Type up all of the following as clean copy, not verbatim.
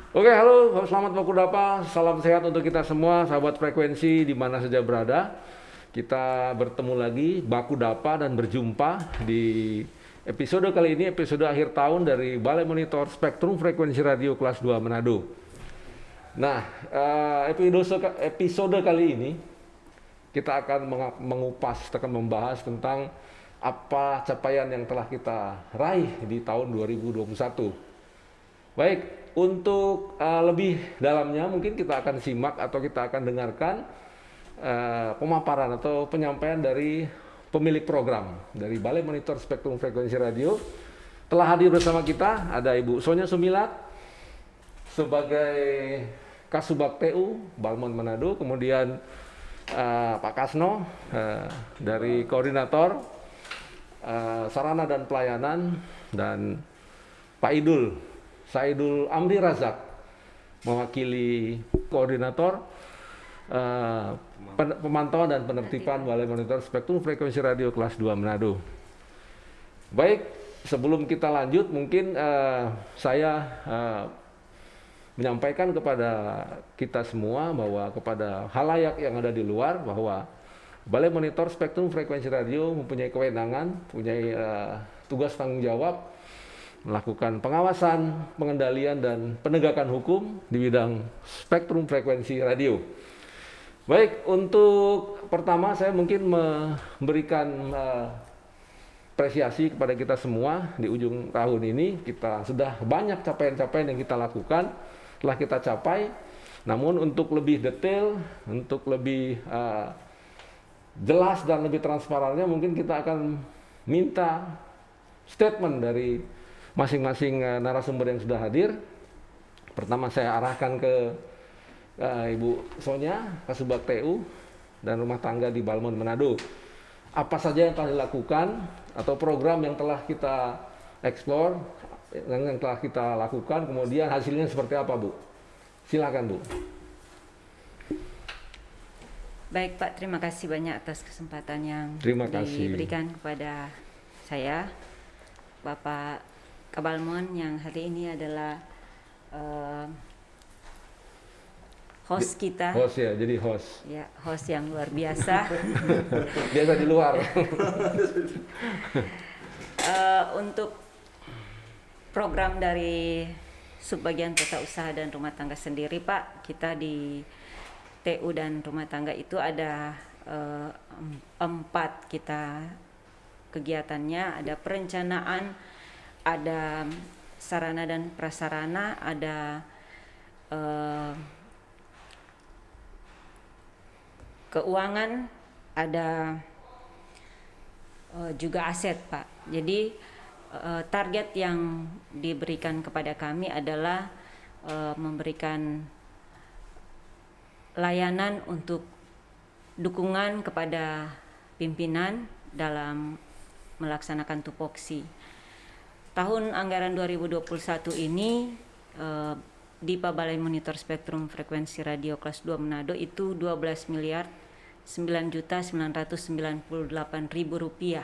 Oke, halo, selamat Baku Dapa, salam sehat untuk kita semua, sahabat frekuensi di mana saja berada. Kita bertemu lagi, Baku Dapa dan berjumpa di episode kali ini, episode akhir tahun dari Balai Monitor Spektrum Frekuensi Radio kelas 2 Manado. Nah, episode kali ini kita akan mengupas, akan membahas tentang apa capaian yang telah kita raih di tahun 2021. Baik, untuk lebih dalamnya mungkin kita akan simak atau kita akan dengarkan pemaparan atau penyampaian dari pemilik program dari Balai Monitor Spektrum Frekuensi Radio. Telah hadir bersama kita ada Ibu Sonya Sumilat sebagai Kasubag TU Balmon Manado, kemudian Pak Kasno dari Koordinator Sarana dan Pelayanan, dan Pak Saidul Amri Razak mewakili Koordinator Pemantauan dan Penertiban Balai Monitor Spektrum Frekuensi Radio kelas 2 Manado. Baik, sebelum kita lanjut mungkin saya menyampaikan kepada kita semua bahwa kepada halayak yang ada di luar bahwa Balai Monitor Spektrum Frekuensi Radio mempunyai kewenangan, mempunyai tugas tanggung jawab melakukan pengawasan, pengendalian, dan penegakan hukum di bidang spektrum frekuensi radio. Baik, untuk pertama saya mungkin memberikan apresiasi kepada kita semua. Di ujung tahun ini kita sudah banyak capaian-capaian yang kita lakukan, telah kita capai. Namun untuk lebih detail, untuk lebih jelas dan lebih transparannya, mungkin kita akan minta statement dari masing-masing narasumber yang sudah hadir. Pertama saya arahkan ke Ibu Sonya, Kasubag TU dan Rumah Tangga di Balmon Manado. Apa saja yang telah dilakukan atau program yang telah kita eksplor, yang telah kita lakukan, kemudian hasilnya seperti apa, Bu? Silakan, Bu. Baik, Pak, terima kasih banyak atas kesempatan yang diberikan kepada saya, Bapak Kabalmon, yang hari ini adalah host kita. Host ya, jadi host. Ya, host yang luar biasa. Biasa di luar. Untuk program dari Subbagian Tata Usaha dan Rumah Tangga sendiri, Pak, kita di TU dan Rumah Tangga itu ada 4 kita kegiatannya. Ada perencanaan, ada sarana dan prasarana, ada keuangan, ada juga aset, Pak. Jadi target yang diberikan kepada kami adalah memberikan layanan untuk dukungan kepada pimpinan dalam melaksanakan tupoksi. Tahun anggaran 2021 ini DIPA Balai Monitor Spektrum Frekuensi Radio kelas 2 Manado itu 12 miliar 9.998.000 rupiah.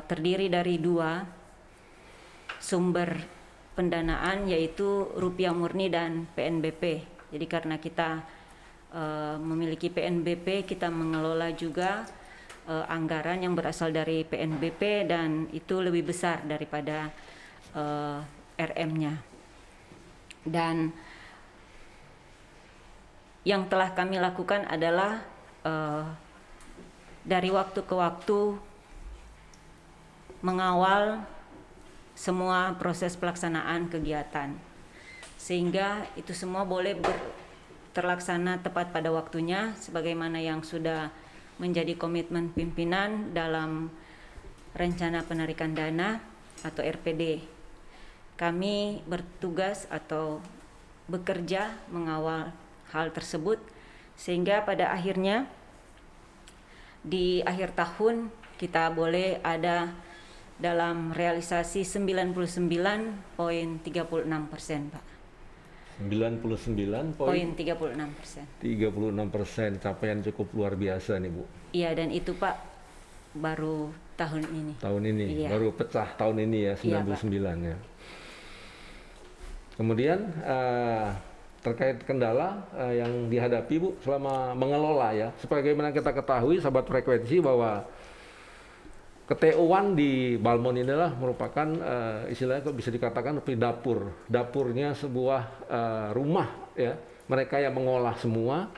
Terdiri dari 2 sumber pendanaan, yaitu rupiah murni dan PNBP. Jadi karena kita memiliki PNBP, kita mengelola juga anggaran yang berasal dari PNBP, dan itu lebih besar daripada RM-nya. Dan yang telah kami lakukan adalah dari waktu ke waktu mengawal semua proses pelaksanaan kegiatan, sehingga itu semua boleh terlaksana tepat pada waktunya sebagaimana yang sudah menjadi komitmen pimpinan dalam rencana penarikan dana atau RPD. Kami bertugas atau bekerja mengawal hal tersebut, sehingga pada akhirnya di akhir tahun kita boleh ada dalam realisasi 99,36%, Pak. 99,36%. 36%, capaian cukup luar biasa nih, Bu. Iya, dan itu, Pak, baru tahun ini. Tahun ini, iya. Baru pecah tahun ini ya, 99 ya. Kemudian terkait kendala yang dihadapi Bu selama mengelola ya. Sebagaimana kita ketahui sahabat frekuensi bahwa KTO1 di Balmond ini adalah merupakan istilahnya bisa dikatakan seperti dapurnya sebuah rumah ya. Mereka yang mengolah semua.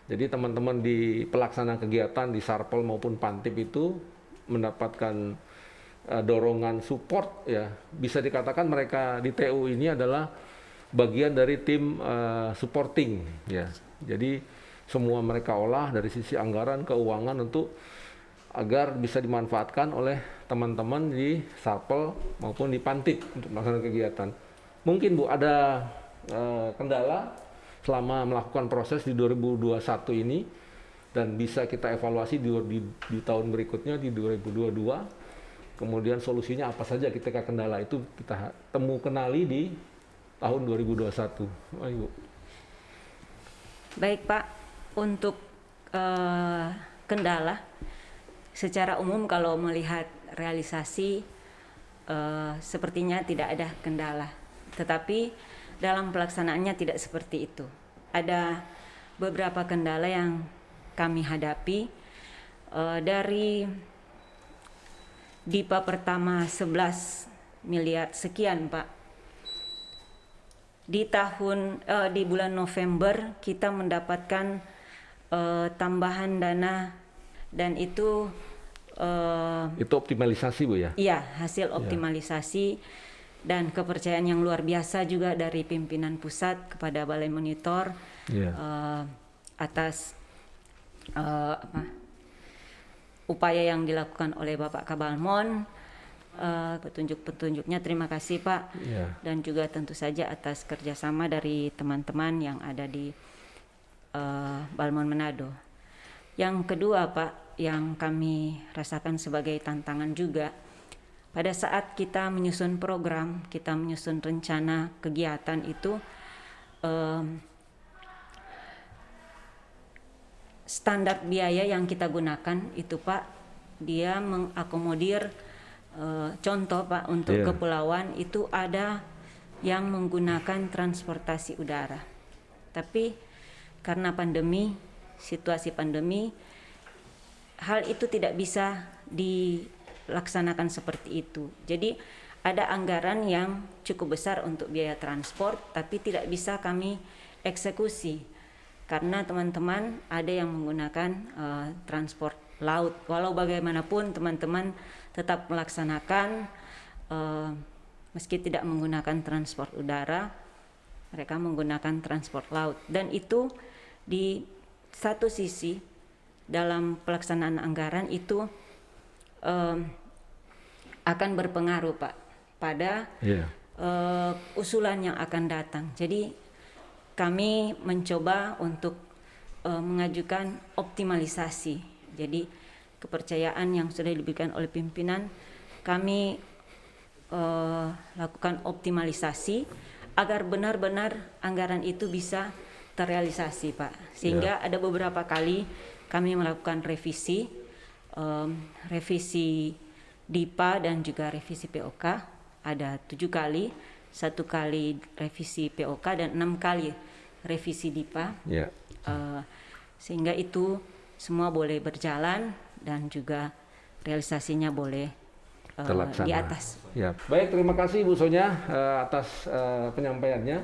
Jadi teman-teman di pelaksana kegiatan di Sarpel maupun Pantip itu mendapatkan dorongan support ya. Bisa dikatakan mereka di TU ini adalah bagian dari tim supporting ya. Jadi semua mereka olah dari sisi anggaran, keuangan untuk agar bisa dimanfaatkan oleh teman-teman di Sarpel maupun di Pantip untuk melaksanakan kegiatan. Mungkin Bu ada kendala selama melakukan proses di 2021 ini dan bisa kita evaluasi di tahun berikutnya di 2022. Kemudian solusinya apa saja ketika kendala itu kita kenali di tahun 2021. Ayo. Baik Pak, untuk kendala secara umum kalau melihat realisasi sepertinya tidak ada kendala. Tetapi dalam pelaksanaannya tidak seperti itu. Ada beberapa kendala yang kami hadapi dari DIPA pertama 11 miliar sekian Pak. Di bulan November kita mendapatkan tambahan dana dan itu optimalisasi Bu ya? Iya, hasil optimalisasi dan kepercayaan yang luar biasa juga dari pimpinan pusat kepada Balai Monitor atas upaya yang dilakukan oleh Bapak Kabalmond, petunjuk-petunjuknya terima kasih Pak, dan juga tentu saja atas kerjasama dari teman-teman yang ada di Balmond Manado. Yang kedua Pak, yang kami rasakan sebagai tantangan juga, pada saat kita menyusun program, kita menyusun rencana kegiatan itu, standar biaya yang kita gunakan itu Pak, dia mengakomodir contoh Pak untuk kepulauan itu ada yang menggunakan transportasi udara. Tapi karena situasi pandemi, hal itu tidak bisa dilaksanakan seperti itu. Jadi ada anggaran yang cukup besar untuk biaya transport, tapi tidak bisa kami eksekusi karena teman-teman ada yang menggunakan transport laut. Walau bagaimanapun teman-teman tetap melaksanakan meski tidak menggunakan transport udara, mereka menggunakan transport laut. Dan itu di satu sisi dalam pelaksanaan anggaran itu akan berpengaruh Pak pada usulan yang akan datang. Jadi kami mencoba untuk mengajukan optimalisasi. Jadi kepercayaan yang sudah diberikan oleh pimpinan, kami lakukan optimalisasi agar benar-benar anggaran itu bisa terrealisasi Pak. Sehingga ada beberapa kali kami melakukan revisi DIPA dan juga revisi POK. Ada 7 kali, 1 kali revisi POK dan 6 kali revisi DIPA. Sehingga itu semua boleh berjalan dan juga realisasinya boleh di atas. Baik, terima kasih Bu Sonya atas penyampaiannya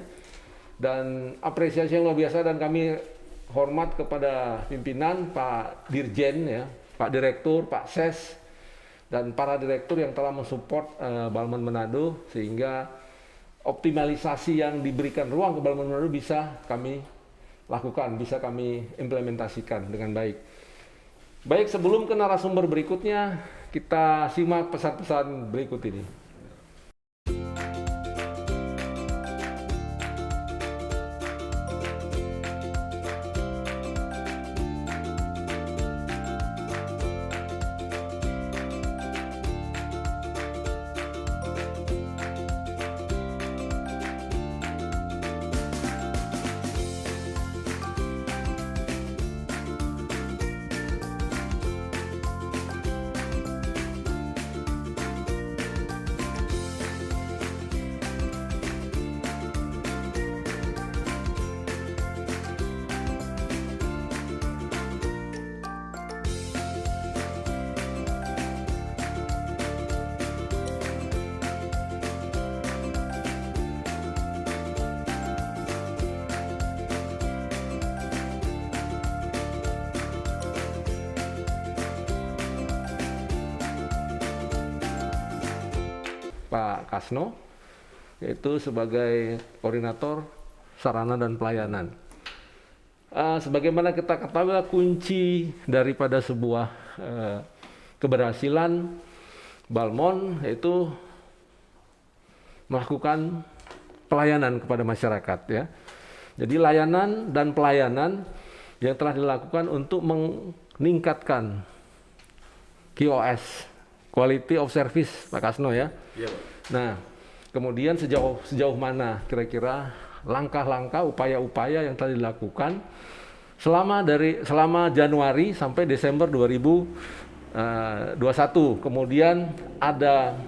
dan apresiasi yang luar biasa, dan kami hormat kepada pimpinan Pak Dirjen ya, Pak Direktur, Pak Ses, dan para direktur yang telah mensupport Balmond Manado sehingga optimalisasi yang diberikan ruang ke Balmond Manado bisa kami lakukan, bisa kami implementasikan dengan baik. Baik, sebelum ke narasumber berikutnya, kita simak pesan-pesan berikut ini. Pak Kasno, yaitu sebagai koordinator sarana dan pelayanan. Sebagaimana kita ketahui, kunci daripada sebuah keberhasilan Balmond yaitu melakukan pelayanan kepada masyarakat, ya. Jadi layanan dan pelayanan yang telah dilakukan untuk meningkatkan QoS, quality of service, Pak Kasno, ya. Iya, Pak. Nah, kemudian sejauh mana kira-kira langkah-langkah, upaya-upaya yang telah dilakukan selama Januari sampai Desember 2021. Kemudian ada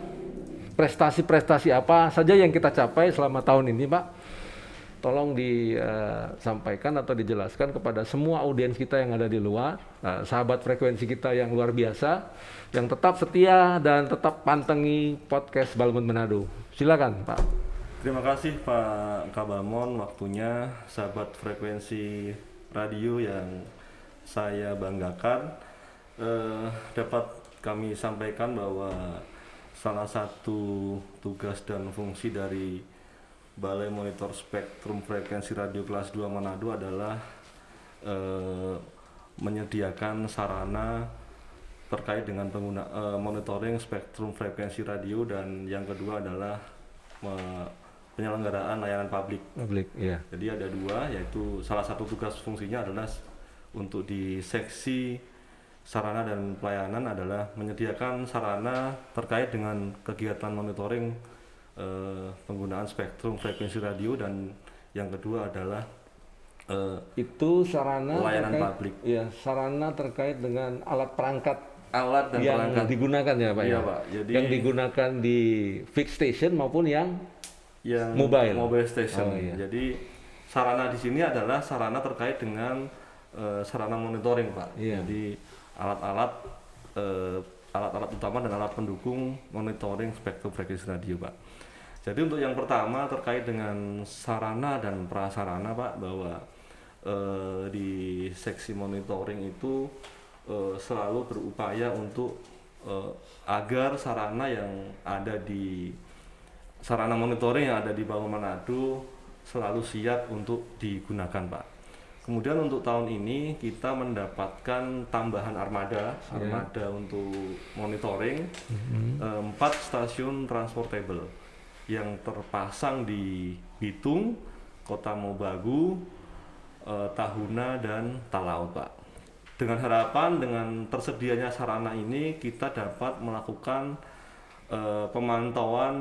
prestasi-prestasi apa saja yang kita capai selama tahun ini, Pak? Tolong disampaikan atau dijelaskan kepada semua audiens kita yang ada di luar, sahabat frekuensi kita yang luar biasa, yang tetap setia dan tetap pantengi podcast Balmond Manado. Silakan, Pak. Terima kasih Pak Kabamon, waktunya sahabat frekuensi radio yang saya banggakan. Dapat kami sampaikan bahwa salah satu tugas dan fungsi dari Balai Monitor Spektrum Frekuensi Radio Kelas 2 Manado adalah menyediakan sarana terkait dengan monitoring spektrum frekuensi radio, dan yang kedua adalah penyelenggaraan layanan publik. Iya. Jadi ada dua, yaitu salah satu tugas fungsinya adalah untuk di seksi sarana dan pelayanan adalah menyediakan sarana terkait dengan kegiatan monitoring penggunaan spektrum frekuensi radio, dan yang kedua adalah itu sarana layanan terkait, publik. ya, sarana terkait dengan alat perangkat Dan yang perangkat digunakan, ya, Pak. Iya, Ya? Pak. Jadi yang digunakan di fixed station maupun yang mobile station. Oh, iya. Jadi sarana di sini adalah sarana terkait dengan sarana monitoring, Pak. Iya. Jadi alat-alat utama dan alat pendukung monitoring spektrum frekuensi radio, Pak. Jadi untuk yang pertama terkait dengan sarana dan prasarana, Pak, bahwa di seksi monitoring itu selalu berupaya untuk agar sarana monitoring yang ada di Balmond Manado selalu siap untuk digunakan, Pak. Kemudian untuk tahun ini kita mendapatkan tambahan armada untuk monitoring, 4 stasiun transportable yang terpasang di Bitung, Kota Mobagu, Tahuna, dan Talaut, Pak. Dengan harapan dengan tersedianya sarana ini kita dapat melakukan pemantauan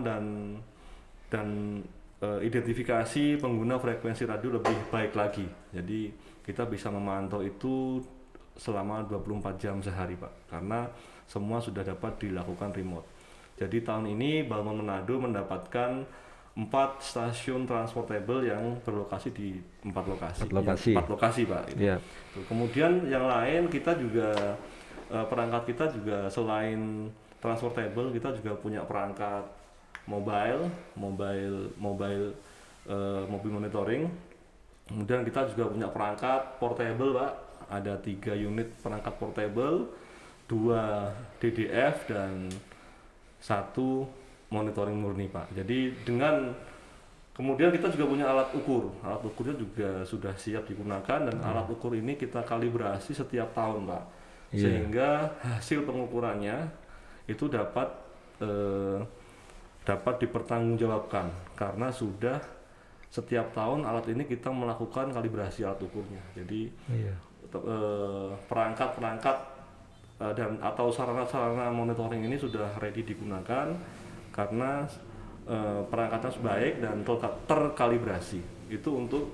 dan identifikasi pengguna frekuensi radio lebih baik lagi. Jadi kita bisa memantau itu selama 24 jam sehari, Pak, karena semua sudah dapat dilakukan remote. Jadi tahun ini Balmond Manado mendapatkan 4 stasiun transportable yang berlokasi di 4 lokasi, Pak. Yeah. Kemudian yang lain kita juga perangkat kita juga selain transportable, kita juga punya perangkat mobil monitoring. Kemudian kita juga punya perangkat portable, Pak. Ada 3 unit perangkat portable, 2 DDF dan 1 monitoring murni, Pak. Jadi kemudian kita juga punya alat ukur. Alat ukurnya juga sudah siap digunakan, dan alat ukur ini kita kalibrasi setiap tahun, Pak. Sehingga hasil pengukurannya itu dapat dipertanggungjawabkan, karena sudah setiap tahun alat ini kita melakukan kalibrasi alat ukurnya. Jadi perangkat dan atau sarana-sarana monitoring ini sudah ready digunakan karena perangkatnya baik dan terkalibrasi. Itu untuk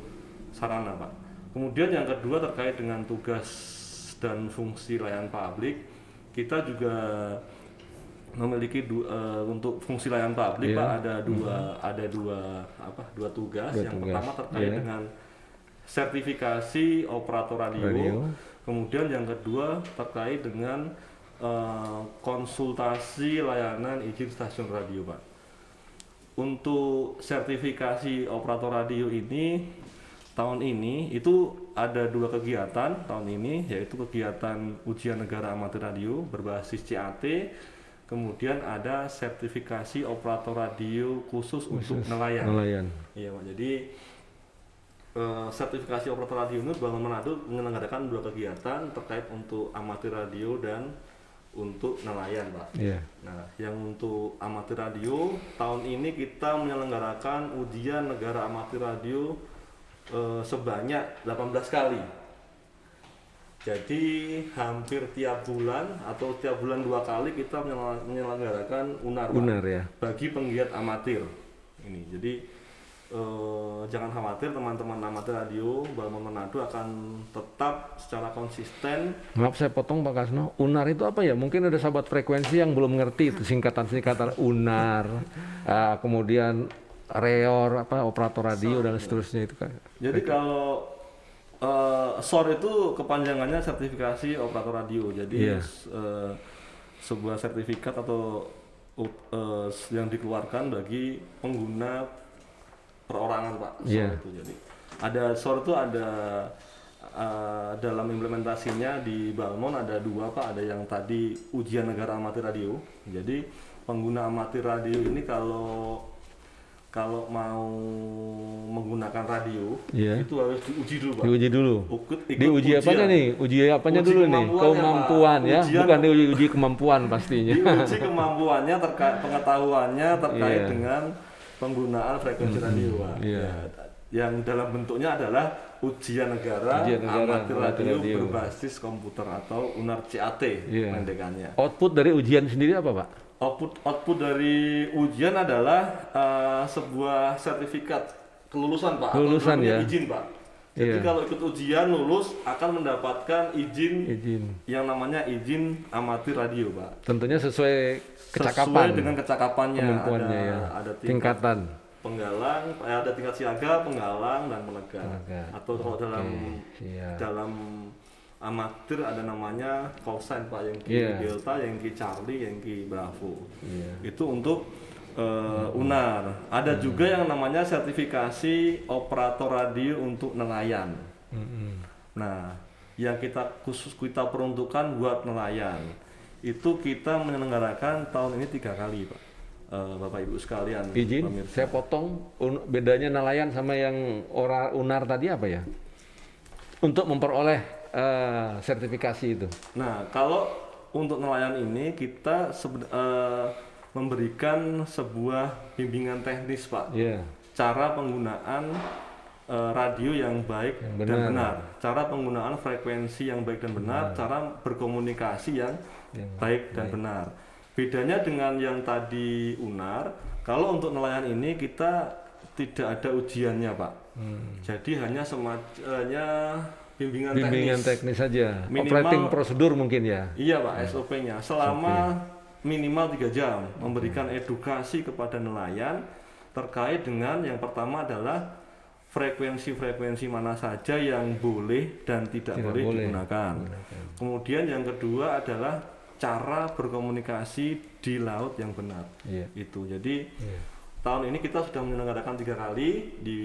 sarana, Pak. Kemudian yang kedua terkait dengan tugas dan fungsi layanan publik, kita juga memiliki untuk fungsi layanan publik, Pak, ada dua tugas. Yang pertama terkait dengan sertifikasi operator radio. Kemudian yang kedua terkait dengan konsultasi layanan izin stasiun radio, Pak. Untuk sertifikasi operator radio ini tahun ini itu ada 2 kegiatan tahun ini, yaitu kegiatan ujian negara amatir radio berbasis CAT kemudian ada sertifikasi operator radio khusus untuk nelayan. Nelayan. Iya Pak, jadi sertifikasi operator radio ini Bank Manado menyelenggarakan 2 kegiatan terkait untuk amatir radio dan untuk nelayan Pak. Iya. Nah, yang untuk amatir radio, tahun ini kita menyelenggarakan ujian negara amatir radio sebanyak 18 kali. Jadi hampir tiap bulan atau tiap bulan 2 kali kita menyelenggarakan UNAR, Pak, Unar ya. bagi penggiat amatir. Ini, jadi jangan khawatir teman-teman amatir radio, Bank Manado akan tetap secara konsisten. Maaf saya potong Pak Kasno. Unar itu apa ya? Mungkin ada sahabat frekuensi yang belum ngerti itu singkatan-singkatan Unar, kemudian Reor, operator radio dan seterusnya itu kan. Jadi kalau SOR itu kepanjangannya sertifikasi operator radio. Jadi Iya. Sebuah sertifikat atau yang dikeluarkan bagi pengguna perorangan Pak. SOR Iya. itu. Jadi ada SOR itu ada dalam implementasinya di Balmon ada 2 Pak. Ada yang tadi ujian negara amatir radio. Jadi pengguna amatir radio ini kalau mau menggunakan radio, Iya. itu harus diuji dulu Pak. Diuji dulu. Ikut Diuji apanya ujian. nih? Uji apanya Uji dulu nih? kemampuannya, Kemampuan Pak. ya, Ujian- bukan diuji kemampuan pastinya. Diuji kemampuannya terkait pengetahuannya terkait Iya. dengan penggunaan frekuensi radio Pak. Iya. Ya, yang dalam bentuknya adalah ujian negara, Ujian negara amatir amatir radio, radio. berbasis komputer atau UNAR CAT Iya. pendekannya. Output dari ujian sendiri apa Pak? Output dari ujian adalah sebuah sertifikat kelulusan Pak. Kelulusan, atau namanya ya. izin Pak. Jadi Iya. kalau ikut ujian lulus akan mendapatkan izin Izin. yang namanya izin amatir radio Pak. Tentunya sesuai kecakapan. Sesuai dengan kecakapannya. Kemampuannya ya. Ada Tingkatan. penggalang, ada tingkat siaga, penggalang dan penegak. Penegak. Atau kalau Siap. dalam amatir ada namanya call sign Pak, yang Iya. Delta, yang Charlie, yang Bravo. Iya. Itu untuk UNAR. Ada juga yang namanya sertifikasi operator radio untuk nelayan. Nah, yang kita peruntukkan buat nelayan itu kita menyelenggarakan tahun ini 3 kali Pak. Bapak Ibu sekalian, Izin, pemirsa. saya potong. Bedanya nelayan sama yang Unar tadi apa ya? Untuk memperoleh sertifikasi itu. Nah, kalau untuk nelayan ini kita memberikan sebuah bimbingan teknis Pak. Iya. Cara penggunaan radio yang baik Yang dan benar. benar, cara penggunaan frekuensi yang baik dan benar, cara berkomunikasi yang baik dan benar. Bedanya dengan yang tadi UNAR, kalau untuk nelayan ini kita tidak ada ujiannya Pak. Jadi hanya semacamnya bimbingan teknis saja. Minimal- Operating prosedur mungkin ya. Iya Pak, SOP-nya selama minimal 3 jam memberikan edukasi kepada nelayan terkait dengan yang pertama adalah frekuensi-frekuensi mana saja yang boleh dan tidak boleh digunakan. Kemudian yang kedua adalah cara berkomunikasi di laut yang benar. Iya. Itu. Jadi tahun ini kita sudah menyelenggarakan 3 kali di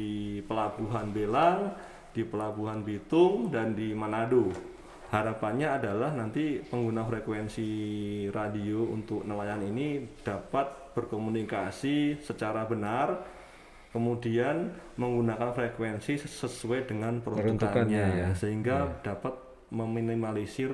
Pelabuhan Belang, di Pelabuhan Bitung, dan di Manado. Harapannya adalah nanti pengguna frekuensi radio untuk nelayan ini dapat berkomunikasi secara benar, kemudian menggunakan frekuensi sesuai dengan peruntukannya, ya. sehingga dapat meminimalisir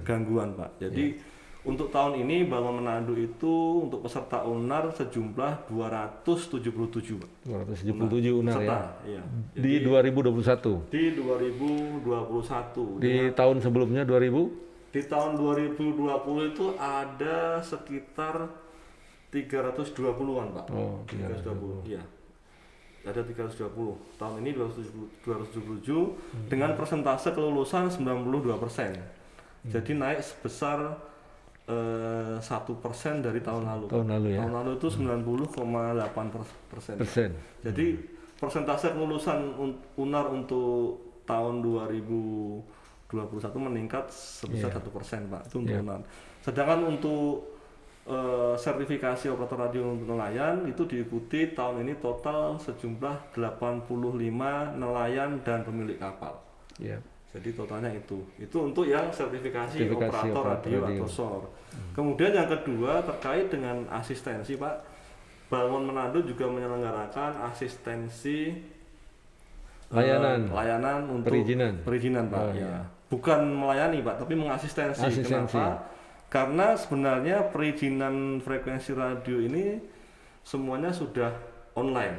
gangguan Pak. Jadi untuk tahun ini Bank Manado itu untuk peserta UNAR sejumlah 277 Pak. 277 Unar ya. Iya. Di 2021. Di 2021. Di tahun sebelumnya 2000? Di tahun 2020 itu ada sekitar 320-an Pak. Oh, 320. Iya. Ada 320. Tahun ini 277 dengan persentase kelulusan 92%. Jadi naik sebesar 1% dari tahun lalu. Tahun lalu ya. Tahun lalu itu 90,8%. Jadi persentase kelulusan UNAR untuk tahun 2021 meningkat sebesar 1% Pak. Itu untuk UNAR. Sedangkan untuk sertifikasi operator radio untuk nelayan itu diikuti tahun ini total sejumlah 85 nelayan dan pemilik kapal. Iya. Jadi totalnya itu untuk yang sertifikasi operator radio atau SOR. Kemudian yang kedua terkait dengan asistensi Pak, Balmon Manado juga menyelenggarakan asistensi layanan untuk perizinan Pak. Ya. Bukan melayani Pak, tapi mengasistensi. Kenapa? Karena sebenarnya perizinan frekuensi radio ini semuanya sudah online.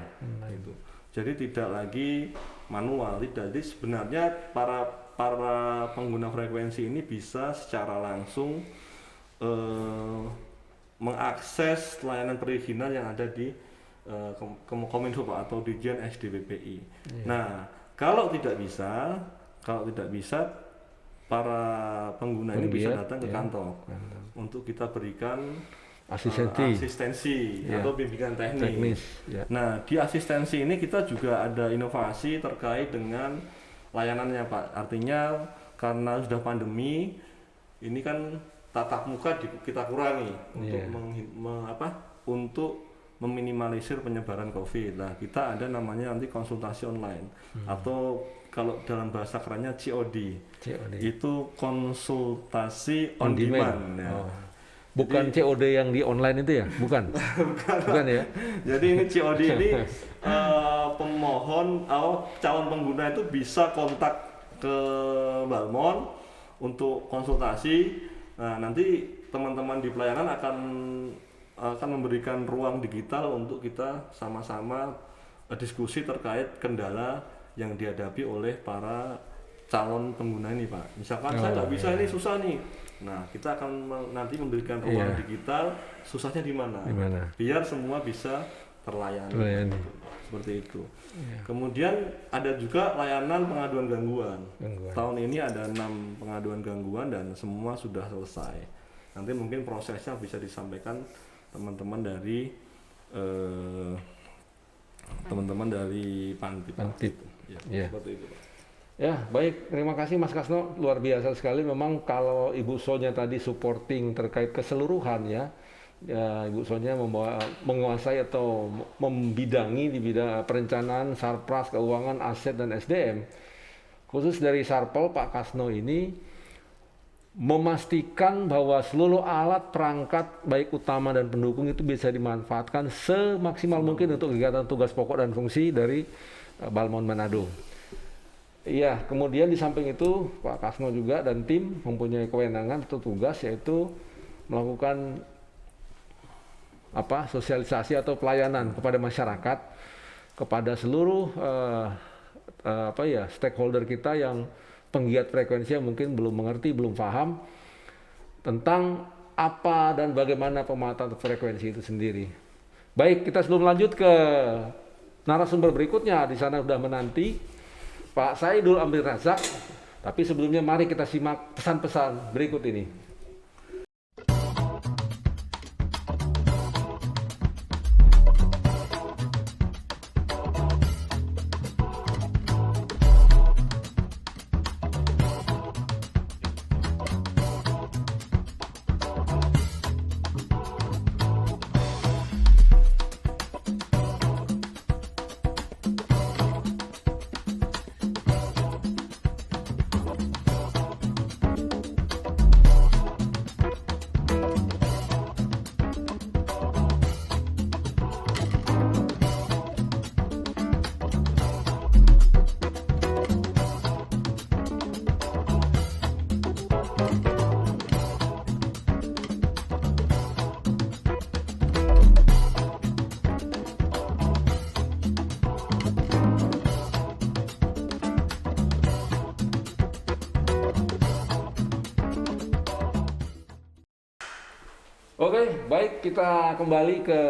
Gitu. Jadi tidak lagi manual, tidak. Jadi sebenarnya para pengguna frekuensi ini bisa secara langsung mengakses layanan perizinan yang ada di Kominfo Pak, atau Dirjen SDPPI. Nah, kalau tidak bisa para pengguna ini bisa datang ke kantor untuk kita berikan asistensi atau bimbingan teknis. Nah, di asistensi ini kita juga ada inovasi terkait dengan layanannya Pak. Artinya karena sudah pandemi, ini kan tatap muka kita kurangi untuk meminimalisir penyebaran COVID. Nah, kita ada namanya nanti konsultasi online atau kalau dalam bahasa kerennya COD. Itu konsultasi on demand. Ya. Bukan jadi, COD yang di online itu ya? Bukan. Bukan ya. Jadi ini COD ini pemohon atau calon pengguna itu bisa kontak ke Balmon untuk konsultasi. Nah, nanti teman-teman di pelayanan akan memberikan ruang digital untuk kita sama-sama diskusi terkait kendala yang dihadapi oleh para calon pengguna ini Pak. Misalkan saya nggak bisa, ini susah nih. Nah, kita akan nanti memberikan ruang digital, susahnya di mana? Biar semua bisa terlayani. Seperti itu. Kemudian ada juga layanan pengaduan gangguan. Tahun ini ada 6 pengaduan gangguan dan semua sudah selesai. Nanti mungkin prosesnya bisa disampaikan teman-teman dari Pantip. Seperti itu Pak. Ya, baik, terima kasih Mas Kasno, luar biasa sekali. Memang kalau Ibu Sonya tadi supporting terkait keseluruhan ya Ibu Sonya menguasai atau membidangi di bidang perencanaan, sarpras, keuangan, aset dan SDM. Khusus dari Sarpel, Pak Kasno ini memastikan bahwa seluruh alat perangkat baik utama dan pendukung itu bisa dimanfaatkan semaksimal mungkin untuk kegiatan tugas pokok dan fungsi dari Balmon Manado. Iya, kemudian di samping itu Pak Kasno juga dan tim mempunyai kewenangan atau tugas yaitu melakukan sosialisasi atau pelayanan kepada masyarakat, kepada seluruh stakeholder kita yang penggiat frekuensi yang mungkin belum mengerti, belum paham tentang apa dan bagaimana pemanfaatan frekuensi itu sendiri. Baik, kita sebelum lanjut ke narasumber berikutnya, di sana sudah menanti Pak Saidul Amir Razak. Tapi sebelumnya mari kita simak pesan-pesan berikut ini. Oke, baik, kita kembali ke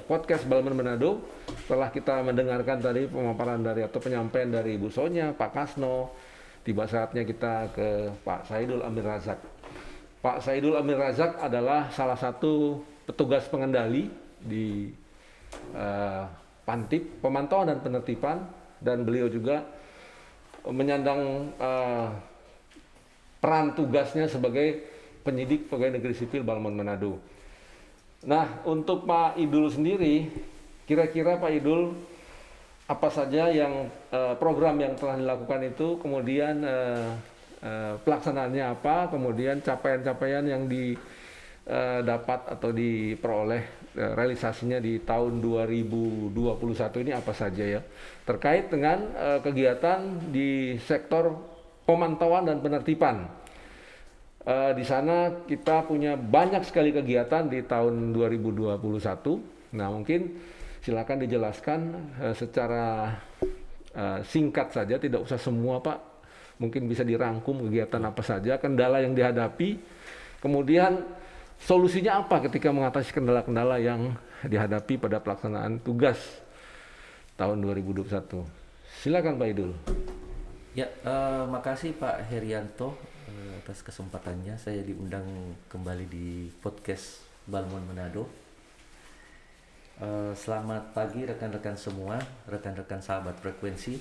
podcast Balmon Manado. Setelah kita mendengarkan tadi pemaparan dari atau penyampaian dari Ibu Sonya, Pak Kasno, tiba saatnya kita ke Pak Saidul Amir Razak. Pak Saidul Amir Razak adalah salah satu petugas pengendali di Pantip, pemantauan dan penertiban, dan beliau juga menyandang peran tugasnya sebagai penyidik pegawai negeri sipil Balmon Manado. Nah, untuk Pak Idul sendiri, kira-kira Pak Idul apa saja yang program yang telah dilakukan itu, kemudian pelaksanaannya apa, kemudian capaian-capaian yang didapat atau diperoleh realisasinya di tahun 2021 ini apa saja ya, terkait dengan kegiatan di sektor pemantauan dan penertiban. Di sana kita punya banyak sekali kegiatan di tahun 2021. Nah, mungkin silakan dijelaskan secara singkat saja, tidak usah semua Pak. Mungkin bisa dirangkum kegiatan apa saja, kendala yang dihadapi, kemudian solusinya apa ketika mengatasi kendala-kendala yang dihadapi pada pelaksanaan tugas tahun 2021. Silakan Pak Idul. Ya, makasih Pak Herianto atas kesempatannya. Saya diundang kembali di podcast Balmon Manado. Selamat pagi rekan-rekan semua, rekan-rekan sahabat frekuensi.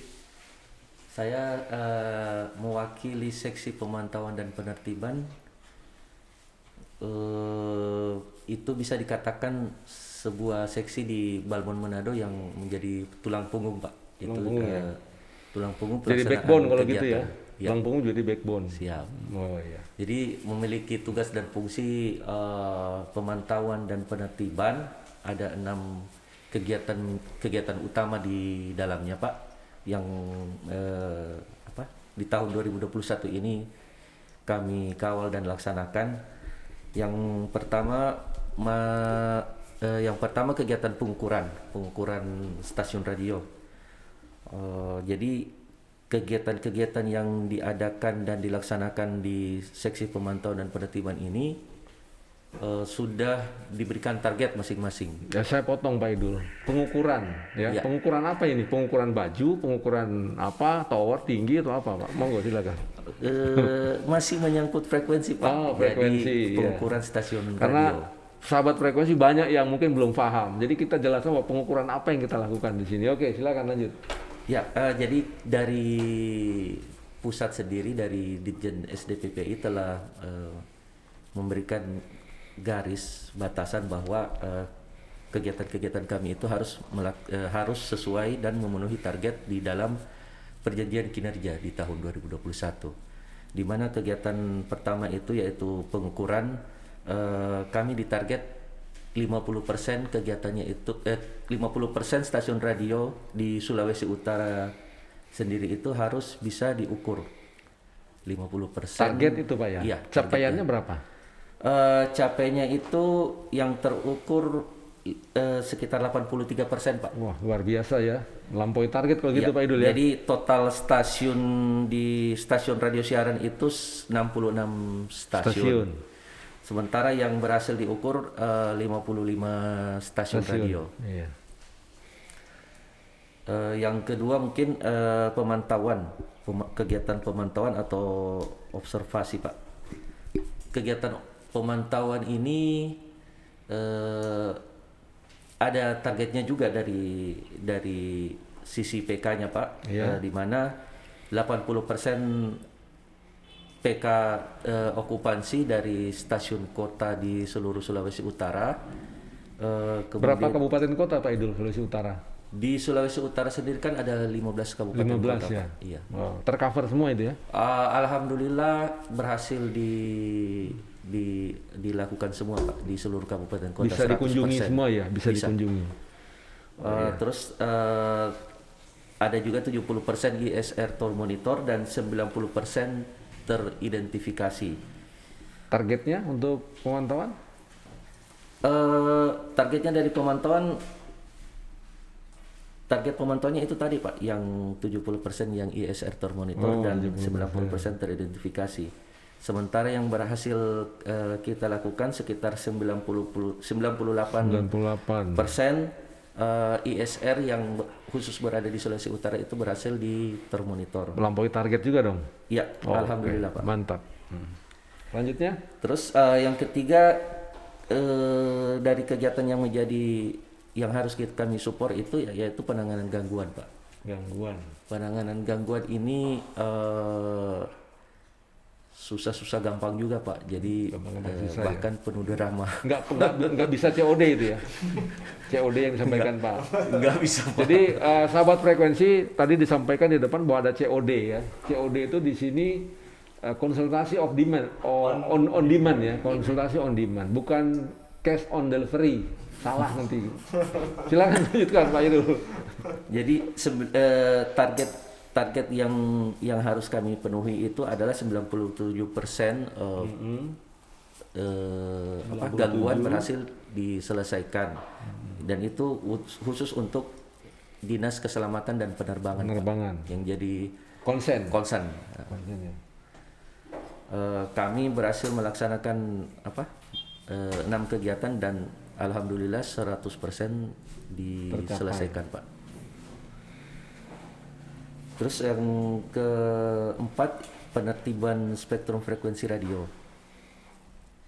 Saya mewakili seksi pemantauan dan penertiban. Itu bisa dikatakan sebuah seksi di Balmon Manado yang menjadi tulang punggung Pak. Tulang punggung jadi pelaksanaan backbone kalau kegiatan. gitu ya. Ya. Tulang punggung jadi backbone. Siap. Oh iya. Jadi memiliki tugas dan fungsi pemantauan dan penertiban. Ada 6 kegiatan utama di dalamnya Pak, yang di tahun 2021 ini kami kawal dan laksanakan. Yang pertama kegiatan pengukuran stasiun radio. Jadi kegiatan-kegiatan yang diadakan dan dilaksanakan di seksi pemantauan dan penertiban ini sudah diberikan target masing-masing. Ya, saya potong Pak Idul. Pengukuran ya. Ya. Pengukuran apa ini? Pengukuran baju, pengukuran apa? Tower tinggi atau apa Pak? Monggo silakan. Masih menyangkut frekuensi Pak. Oh, frekuensi. Jadi pengukuran stasiun Karena radio. sahabat frekuensi banyak yang mungkin belum paham. Jadi kita jelaskan bahwa pengukuran apa yang kita lakukan di sini. Oke, silakan lanjut. Ya, jadi dari pusat sendiri, dari Ditjen SDPPI telah memberikan garis batasan bahwa kegiatan-kegiatan kami itu harus sesuai dan memenuhi target di dalam perjanjian kinerja di tahun 2021. Di mana kegiatan pertama itu yaitu pengukuran, kami ditarget 50% kegiatannya itu 50% stasiun radio di Sulawesi Utara sendiri itu harus bisa diukur 50%. Target itu Pak ya? Iya. Capaiannya berapa? Capainya itu yang terukur sekitar 83% Pak. Wah, luar biasa ya. Melampaui target kalau gitu Ya, Pak Idul ya. jadi total stasiun di stasiun radio siaran itu 66 stasiun. Sementara yang berhasil diukur 55 stasiun radio. Iya. Yang kedua mungkin kegiatan pemantauan atau observasi Pak. Kegiatan pemantauan ini ada targetnya juga dari sisi PK-nya Pak, di mana 80% PK okupansi dari stasiun kota di seluruh Sulawesi Utara. Berapa kabupaten kota Pak Idul Sulawesi Utara? Di Sulawesi Utara sendiri kan ada 15 kabupaten 15 kota ya. Pak. Iya. Wow, tercover semua itu ya? Alhamdulillah berhasil dilakukan semua Pak di seluruh kabupaten kota. Bisa 100%. dikunjungi semua ya? Bisa dikunjungi. Terus ada juga 70% ISR tour monitor dan 90% teridentifikasi. Targetnya untuk pemantauan? Targetnya dari target pemantauannya itu tadi Pak, yang 70% yang ISR tour monitor dan 90% teridentifikasi. Sementara yang berhasil kita lakukan sekitar 98% ISR yang khusus berada di Sulawesi Utara itu berhasil termonitor. Melampaui target juga dong? Ya, alhamdulillah Pak. Mantap. Selanjutnya? Terus yang ketiga dari kegiatan yang harus kami support itu yaitu penanganan gangguan Pak. Gangguan. Penanganan gangguan ini susah-susah gampang juga Pak. Jadi Gampang-gampang susah, bahkan penuh drama. Nggak bisa COD itu ya. COD yang disampaikan Pak. Nggak bisa Pak. Jadi sahabat frekuensi tadi disampaikan di depan bahwa ada COD ya. COD itu di sini konsultasi of demand, on demand ya, konsultasi on demand, bukan cash on delivery. Salah nanti. Silakan lanjutkan Pak Idul. Jadi target yang harus kami penuhi itu adalah 97% gangguan berhasil diselesaikan. Dan itu khusus untuk Dinas Keselamatan dan Penerbangan. Yang jadi Konsen. concern. Ya. Kami berhasil melaksanakan 6 kegiatan dan alhamdulillah 100% diselesaikan Pak. Terus yang keempat, penertiban spektrum frekuensi radio.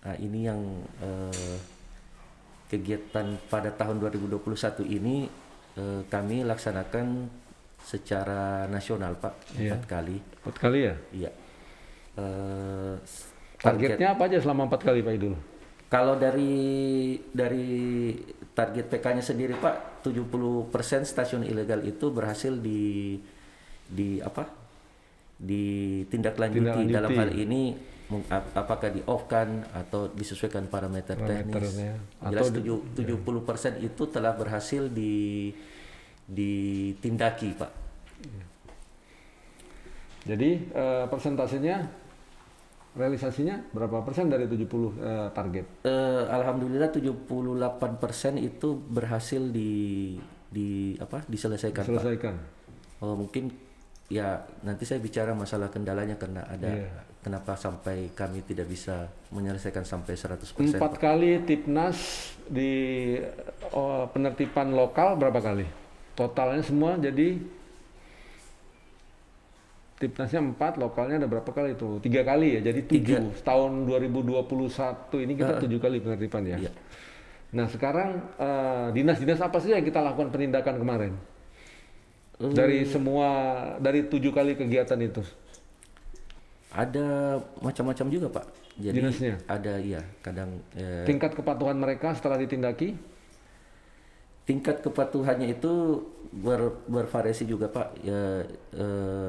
Nah, ini yang kegiatan pada tahun 2021 ini kami laksanakan secara nasional Pak, 4 kali. 4 kali ya? Iya. Targetnya apa aja selama 4 kali Pak Idul? Kalau dari target PK-nya sendiri Pak, 70% stasiun ilegal itu berhasil ditindaklanjuti. Dalam hal ini apakah di off kan atau disesuaikan parameter teknis. Jelas 70% itu telah berhasil ditindaki Pak. Jadi persentasenya, realisasinya berapa persen dari 70 target? Alhamdulillah 78% itu berhasil diselesaikan Selesaikan. Pak. Mungkin ya nanti saya bicara masalah kendalanya karena ada kenapa sampai kami tidak bisa menyelesaikan sampai 100%. 4 kali Tipnas di penertiban lokal berapa kali? Totalnya semua jadi Tipnasnya 4, lokalnya ada berapa kali itu? 3 kali ya, jadi 7. Tahun 2021 ini kita 7 kali penertiban ya. Iya. Nah sekarang dinas-dinas apa saja yang kita lakukan penindakan kemarin? Dari 7 kali kegiatan itu? Ada macam-macam juga Pak. Jadi dinasnya? Ada iya, kadang tingkat kepatuhan mereka setelah ditindaki? Tingkat kepatuhannya itu bervariasi juga Pak. Ya,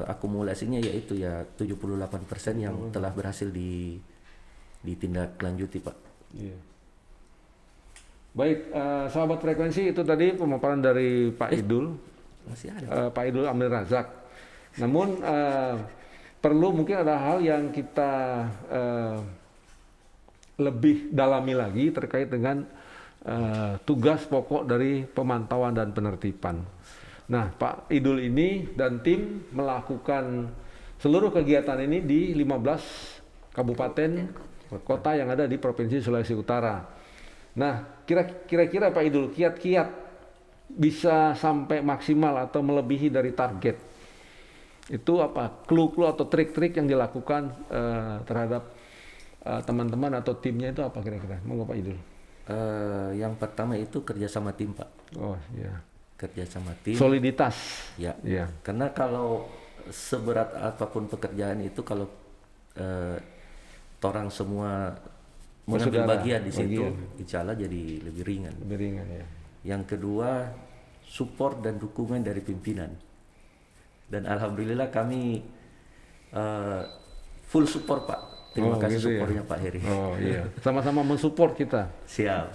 akumulasinya yaitu ya 78% yang telah berhasil ditindaklanjuti Pak. Iya. Baik, sahabat frekuensi, itu tadi pemaparan dari Pak Idul. Masih ada. Pak Idul Amir Razak. Namun perlu mungkin ada hal yang kita lebih dalami lagi terkait dengan tugas pokok dari pemantauan dan penertiban. Nah, Pak Idul ini dan tim melakukan seluruh kegiatan ini di 15 kabupaten kota yang ada di Provinsi Sulawesi Utara. Nah, kira-kira Pak Idul, kiat-kiat bisa sampai maksimal atau melebihi dari target, itu apa? Clue-clue atau trik-trik yang dilakukan terhadap teman-teman atau timnya itu apa kira-kira? Monggo Pak Idul. Yang pertama itu kerjasama tim Pak. Oh iya. Kerjasama tim. Soliditas. Ya. Iya. Karena kalau seberat apapun pekerjaan itu kalau orang semua mengambil bagian di situ, insya Allah jadi lebih ringan. Lebih ringan ya. Yang kedua, support dan dukungan dari pimpinan. Dan alhamdulillah kami full support Pak. Terima kasih gitu supportnya ya? Pak Heri. Oh iya. Sama-sama mensupport kita. Siap.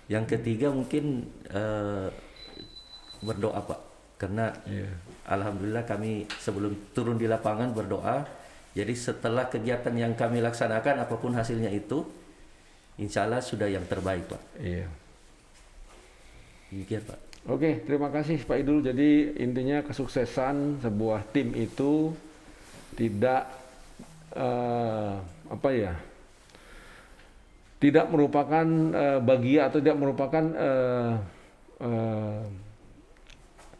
Yang ketiga mungkin berdoa Pak. Karena alhamdulillah kami sebelum turun di lapangan berdoa. Jadi setelah kegiatan yang kami laksanakan apapun hasilnya itu, insya Allah sudah yang terbaik Pak. Iya. Demikian Pak. Oke, terima kasih Pak Idul. Jadi intinya kesuksesan sebuah tim itu tidak tidak merupakan bagian atau tidak merupakan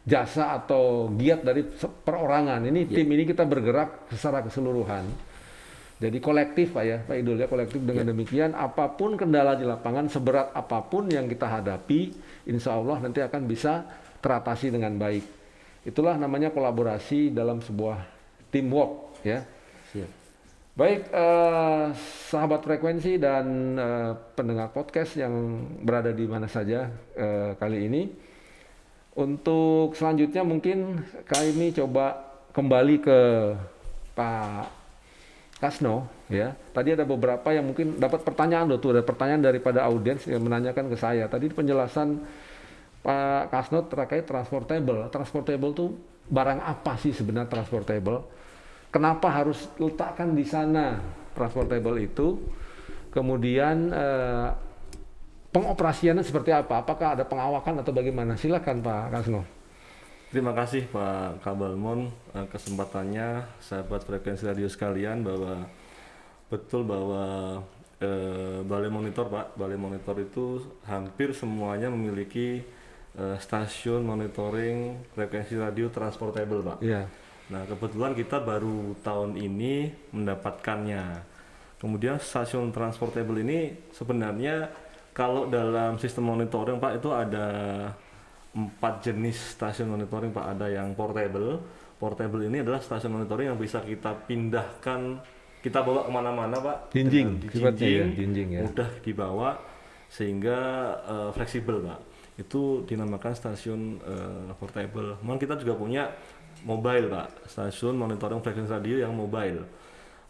jasa atau giat dari perorangan. Ini tim ini kita bergerak secara keseluruhan. Jadi kolektif Pak ya, Pak Idul ya, kolektif. Dengan demikian apapun kendala di lapangan, seberat apapun yang kita hadapi, insya Allah nanti akan bisa teratasi dengan baik. Itulah namanya kolaborasi dalam sebuah teamwork ya. Siap. Baik, sahabat frekuensi dan pendengar podcast yang berada di mana saja kali ini. Untuk selanjutnya mungkin kami coba kembali ke Pak Kasno, ya. Tadi ada beberapa yang mungkin dapat pertanyaan loh tuh, ada pertanyaan daripada audiens yang menanyakan ke saya. Tadi penjelasan Pak Kasno terkait transportable. Transportable tuh barang apa sih sebenarnya transportable? Kenapa harus letakkan di sana transportable itu? Kemudian pengoperasiannya seperti apa? Apakah ada pengawakan atau bagaimana? Silakan Pak Kasno. Terima kasih Pak Kabalmon, kesempatannya sahabat frekuensi radio sekalian, bahwa betul bahwa Balai Monitor Pak, Balai Monitor itu hampir semuanya memiliki stasiun monitoring frekuensi radio transportable Pak. Iya. Nah kebetulan kita baru tahun ini mendapatkannya. Kemudian stasiun transportable ini sebenarnya kalau dalam sistem monitoring Pak itu ada 4 jenis stasiun monitoring Pak. Ada yang portable. Portable ini adalah stasiun monitoring yang bisa kita pindahkan, kita bawa kemana-mana Pak. Jinjing, Dengan sifatnya ya, jinjing ya. mudah dibawa sehingga fleksibel Pak. Itu dinamakan stasiun portable. Memang kita juga punya mobile Pak, stasiun monitoring frekuensi radio yang mobile.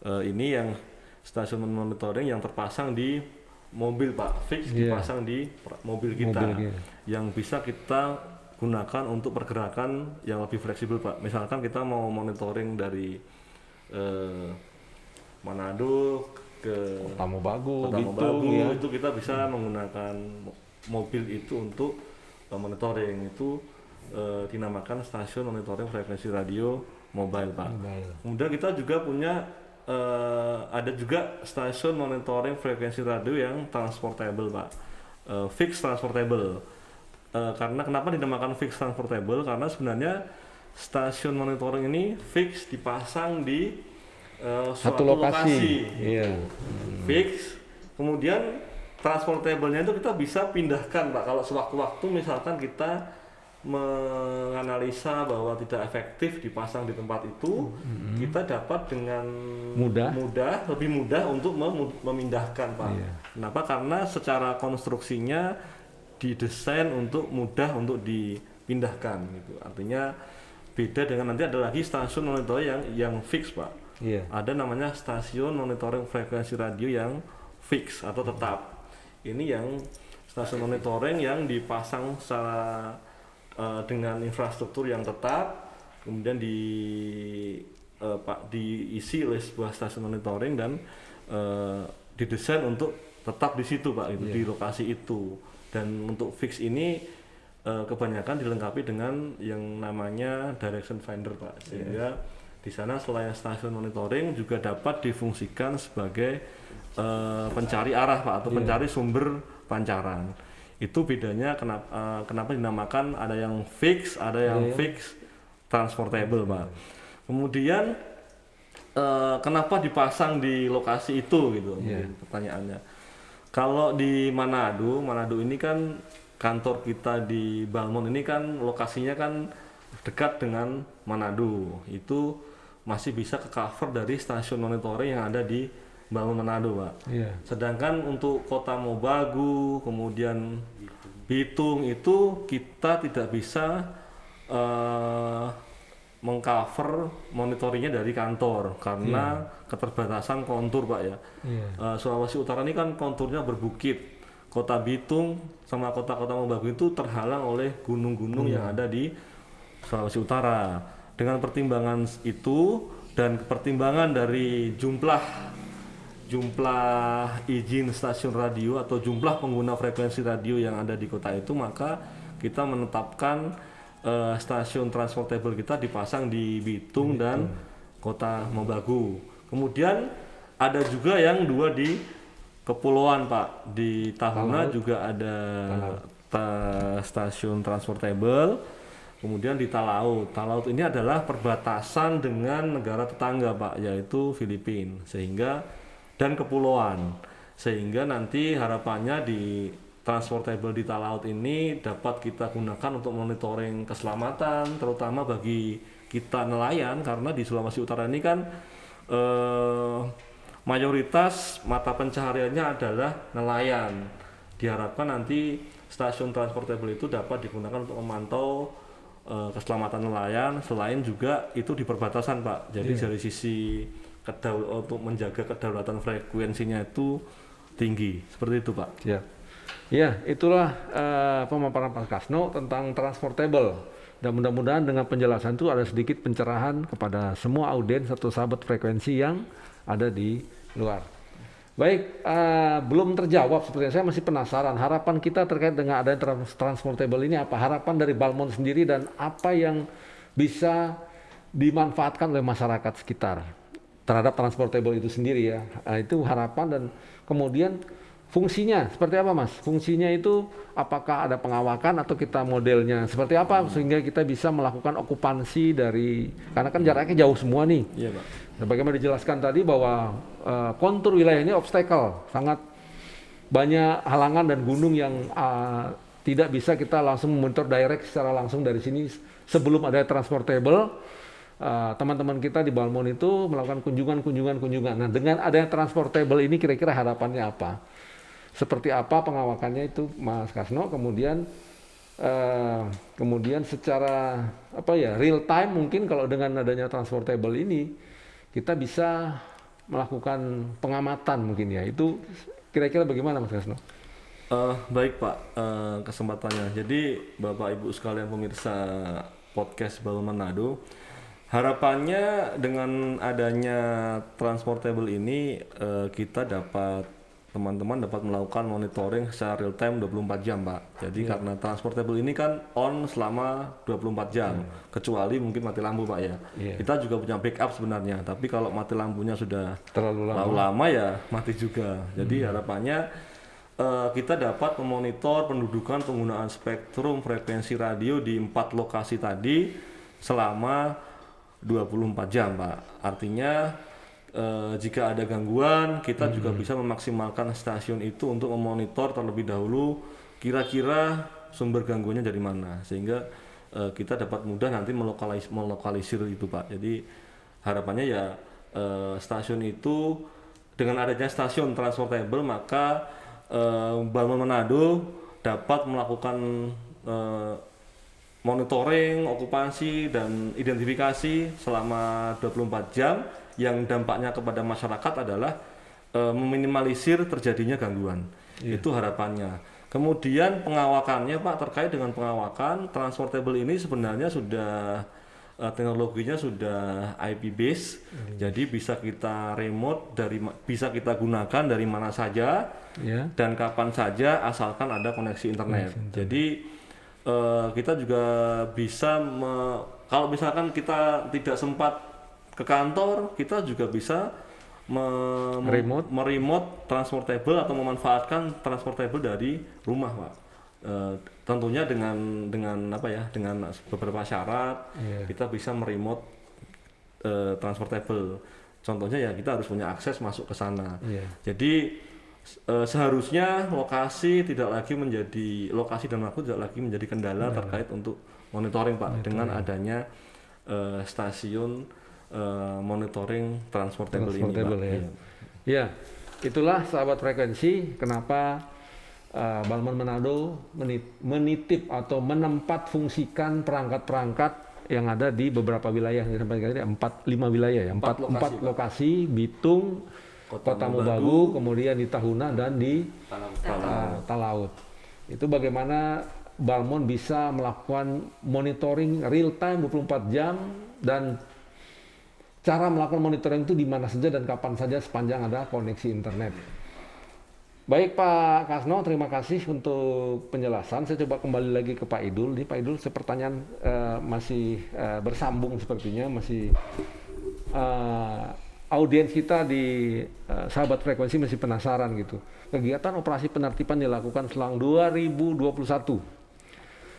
Ini yang stasiun monitoring yang terpasang di mobil Pak, fix dipasang di mobil kita, yang bisa kita gunakan untuk pergerakan yang lebih fleksibel Pak. Misalkan kita mau monitoring dari Manado ke Tamu Bagu, Kota Bitung, Mobagu, ya. itu kita bisa menggunakan mobil itu untuk monitoring. Itu dinamakan stasiun monitoring frekuensi radio mobile Pak. Kemudian kita juga punya ada juga stasiun monitoring frekuensi radio yang transportable Pak, fixed transportable. Karena kenapa dinamakan fixed transportable? Karena sebenarnya stasiun monitoring ini fix dipasang di suatu lokasi. Iya. Fix. Kemudian transportable-nya itu kita bisa pindahkan Pak. Kalau sewaktu-waktu misalkan kita menganalisa bahwa tidak efektif dipasang di tempat itu, kita dapat dengan lebih mudah untuk memindahkan Pak. Iya. Kenapa? Karena secara konstruksinya didesain untuk mudah untuk dipindahkan gitu. Artinya beda dengan nanti ada lagi stasiun monitoring yang fix Pak. Iya. Ada namanya stasiun monitoring frekuensi radio yang fix atau tetap. Ini yang stasiun monitoring yang dipasang secara dengan infrastruktur yang tetap, kemudian diisi oleh sebuah stasiun monitoring dan didesain untuk tetap di situ Pak, di lokasi itu. Dan untuk fix ini kebanyakan dilengkapi dengan yang namanya direction finder Pak, sehingga di sana selain stasiun monitoring juga dapat difungsikan sebagai pencari arah Pak, atau pencari sumber pancaran. Itu bedanya kenapa dinamakan ada yang fix, ada yang fix transportable Pak. Kemudian kenapa dipasang di lokasi itu gitu, pertanyaannya. Kalau di Manado ini kan kantor kita di Balmon ini kan lokasinya kan dekat dengan Manado. Itu masih bisa ke cover dari stasiun monitoring yang ada di Balmon Manado Pak. Sedangkan untuk Kota Mobagu, kemudian Bitung itu kita tidak bisa mengcover monitoringnya dari kantor karena keterbatasan kontur Pak ya. Sulawesi Utara ini kan konturnya berbukit. Kota Bitung sama kota-kota Mobagu itu terhalang oleh gunung-gunung yang ada di Sulawesi Utara. Dengan pertimbangan itu dan pertimbangan dari jumlah izin stasiun radio atau jumlah pengguna frekuensi radio yang ada di kota itu, maka kita menetapkan stasiun transportable kita dipasang di Bitung dan Kota Mobagu. Kemudian ada juga yang 2 di kepulauan Pak, di Tahuna juga ada stasiun transportable. Kemudian di Talaut ini adalah perbatasan dengan negara tetangga Pak, yaitu Filipina, dan kepulauan, sehingga nanti harapannya di transportable di Talaut ini dapat kita gunakan untuk monitoring keselamatan, terutama bagi kita nelayan, karena di Sulawesi Utara ini kan mayoritas mata pencahariannya adalah nelayan. Diharapkan nanti stasiun transportable itu dapat digunakan untuk memantau keselamatan nelayan, selain juga itu di perbatasan Pak. Jadi dari sisi untuk menjaga kedaulatan frekuensinya itu tinggi, seperti itu Pak. Ya, ya itulah pemaparan Pak Kasno tentang transportable. Dan mudah-mudahan dengan penjelasan itu ada sedikit pencerahan kepada semua audiens atau sahabat frekuensi yang ada di luar. Baik, belum terjawab sepertinya. Saya masih penasaran. Harapan kita terkait dengan adanya transportable ini apa? Harapan dari Balmond sendiri dan apa yang bisa dimanfaatkan oleh masyarakat sekitar terhadap transportable itu sendiri ya. Itu harapan dan kemudian fungsinya seperti apa Mas? Fungsinya itu apakah ada pengawakan atau kita modelnya seperti apa sehingga kita bisa melakukan okupansi dari, karena kan jaraknya jauh semua nih. Iya Pak. Nah, bagaimana dijelaskan tadi bahwa kontur wilayah ini obstacle, sangat banyak halangan dan gunung yang tidak bisa kita langsung memonitor direct secara langsung dari sini sebelum ada transportable. Teman-teman kita di Balmond itu melakukan kunjungan. Nah, dengan adanya transportable ini kira-kira harapannya apa? Seperti apa pengawakannya itu Mas Kasno, kemudian secara real time mungkin kalau dengan adanya transportable ini kita bisa melakukan pengamatan mungkin ya, itu kira-kira bagaimana Mas Kasno? Baik Pak, kesempatannya. Jadi Bapak Ibu sekalian pemirsa podcast Balmond Manado, harapannya dengan adanya transportable ini teman-teman dapat melakukan monitoring secara real time 24 jam Pak. Jadi karena transportable ini kan on selama 24 jam, kecuali mungkin mati lampu Pak ya. Kita juga punya backup sebenarnya, tapi kalau mati lampunya sudah terlalu lama ya mati juga. Jadi harapannya kita dapat memonitor pendudukan penggunaan spektrum frekuensi radio di 4 lokasi tadi selama 24 jam Pak. Artinya jika ada gangguan, kita juga bisa memaksimalkan stasiun itu untuk memonitor terlebih dahulu kira-kira sumber gangguannya dari mana, sehingga kita dapat mudah nanti melokalisir itu Pak. Jadi harapannya ya stasiun itu, dengan adanya stasiun transportable maka Balmond Manado dapat melakukan monitoring, okupansi, dan identifikasi selama 24 jam yang dampaknya kepada masyarakat adalah meminimalisir terjadinya gangguan. Itu harapannya. Kemudian pengawakannya Pak, terkait dengan pengawakan transportable ini sebenarnya sudah teknologinya sudah IP based, jadi bisa kita remote bisa kita gunakan dari mana saja dan kapan saja asalkan ada koneksi internet. Jadi kita juga bisa kalau misalkan kita tidak sempat ke kantor, kita juga bisa meremote transportable atau memanfaatkan transportable dari rumah Pak. Tentunya dengan beberapa syarat kita bisa meremote transportable. Contohnya ya kita harus punya akses masuk ke sana. Jadi seharusnya lokasi dan waktu tidak lagi menjadi kendala terkait untuk monitoring Pak, dengan adanya stasiun monitoring transportable ini Pak. Ya, itulah sahabat frekuensi kenapa Balmond Manado menitip atau menempat fungsikan perangkat-perangkat yang ada di beberapa wilayah, lima wilayah ya, empat lokasi, Bitung, Kota Mobagu, kemudian di Tahuna dan di Talaut. Itu bagaimana Balmond bisa melakukan monitoring real time 24 jam, dan cara melakukan monitoring itu di mana saja dan kapan saja sepanjang ada koneksi internet. Baik Pak Kasno, terima kasih untuk penjelasan. Saya coba kembali lagi ke Pak Idul. Pak Idul, pertanyaan masih bersambung sepertinya, masih audiens kita di sahabat frekuensi masih penasaran gitu. Kegiatan operasi penertiban dilakukan selang 2021.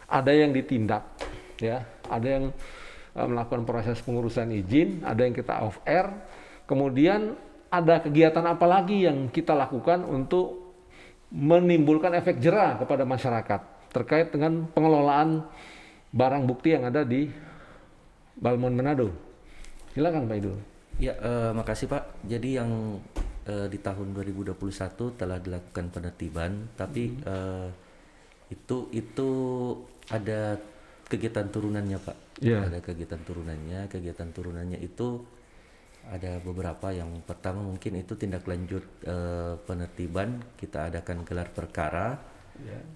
Ada yang ditindak, ya, ada yang melakukan proses pengurusan izin, ada yang kita off air, kemudian ada kegiatan apa lagi yang kita lakukan untuk menimbulkan efek jera kepada masyarakat terkait dengan pengelolaan barang bukti yang ada di Balmond Manado. Silakan Pak Idul. Ya, makasih Pak. Jadi yang di tahun 2021 telah dilakukan penertiban, tapi itu ada kegiatan turunannya Pak. Iya. Ada kegiatan turunannya. Kegiatan turunannya itu ada beberapa. Yang pertama mungkin itu tindak lanjut penertiban, kita adakan gelar perkara.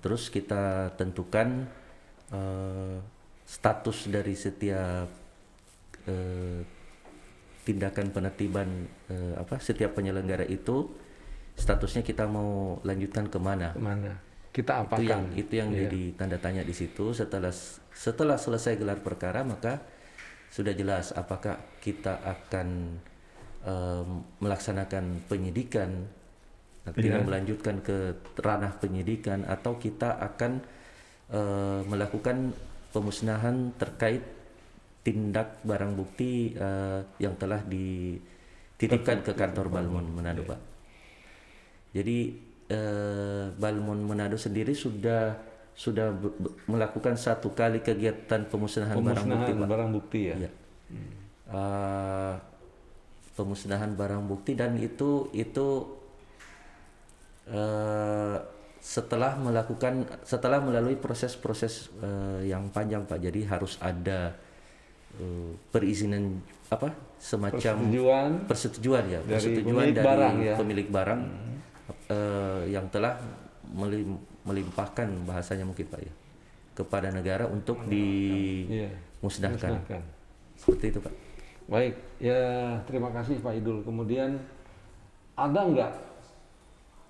Terus kita tentukan status dari setiap tindakan penertiban, setiap penyelenggara itu statusnya kita mau lanjutkan kemana. Kemana? Kita apakan? Itu yang jadi tanda tanya di situ. Setelah selesai gelar perkara, maka sudah jelas apakah kita akan melaksanakan penyidikan, artinya melanjutkan ke ranah penyidikan, atau kita akan melakukan pemusnahan terkait tindak barang bukti yang telah dititipkan ke kantor Balmon Manado Pak. Jadi Balmon Manado sendiri sudah melakukan satu kali kegiatan pemusnahan barang bukti Pak. Barang bukti ya. Iya. Pemusnahan barang bukti, dan itu setelah melalui proses-proses yang panjang Pak. Jadi harus ada perizinan semacam persetujuan dari pemilik barang yang telah melimpahkan, bahasanya mungkin Pak ya, kepada negara untuk dimusnahkan. Seperti itu Pak. Baik, ya terima kasih Pak Idul. Kemudian ada nggak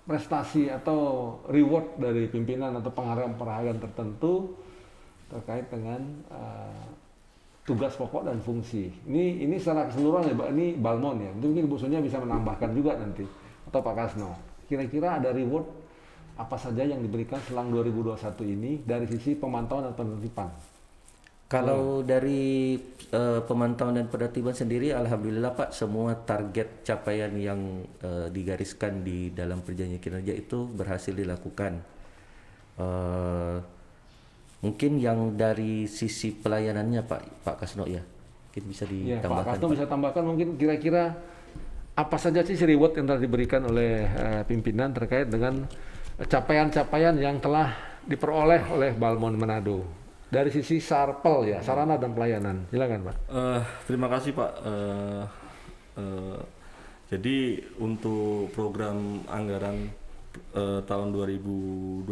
prestasi atau reward dari pimpinan atau penghargaan tertentu terkait dengan tugas pokok dan fungsi? Ini secara keseluruhan ya Pak, ini Balmon ya. Mungkin Bu Sonia bisa menambahkan juga nanti, atau Pak Kasno. Kira-kira ada reward apa saja yang diberikan selang 2021 ini dari sisi pemantauan dan penertiban? Kalau dari pemantauan dan penertiban sendiri, alhamdulillah Pak, semua target capaian yang digariskan di dalam perjanjian kinerja itu berhasil dilakukan. Mungkin yang dari sisi pelayanannya Pak Kasno ya, mungkin bisa ditambahkan. Pak Kasno bisa tambahkan mungkin kira-kira apa saja sih reward yang telah diberikan oleh pimpinan terkait dengan capaian-capaian yang telah diperoleh oleh Balmon Manado dari sisi SARPEL ya, sarana dan pelayanan. Silakan Pak. Terima kasih Pak. Jadi untuk program anggaran tahun 2021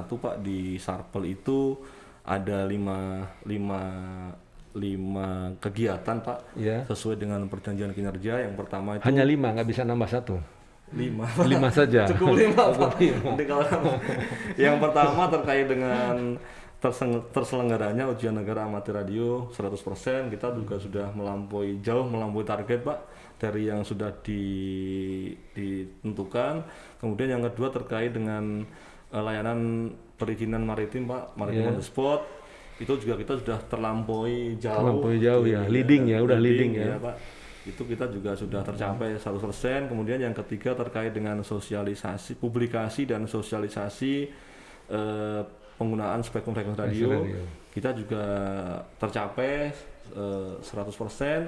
Pak, di SARPEL itu ada 5 kegiatan Pak, sesuai dengan perjanjian kinerja. Yang pertama itu hanya 5, nggak bisa nambah 1. 5 saja. Cukup 5 Pak. Yang pertama terkait dengan terselenggaranya ujian negara amatir radio 100%. Kita juga sudah jauh melampaui target Pak dari yang sudah ditentukan. Kemudian yang kedua terkait dengan layanan perizinan maritim Pak, maritim on the spot. Itu juga kita sudah terlampaui jauh ya, leading ya, udah leading ya Pak. Itu kita juga sudah tercapai 100%. Kemudian yang ketiga terkait dengan sosialisasi, publikasi dan sosialisasi penggunaan spektrum frekuensi radio. Kita juga tercapai 100%.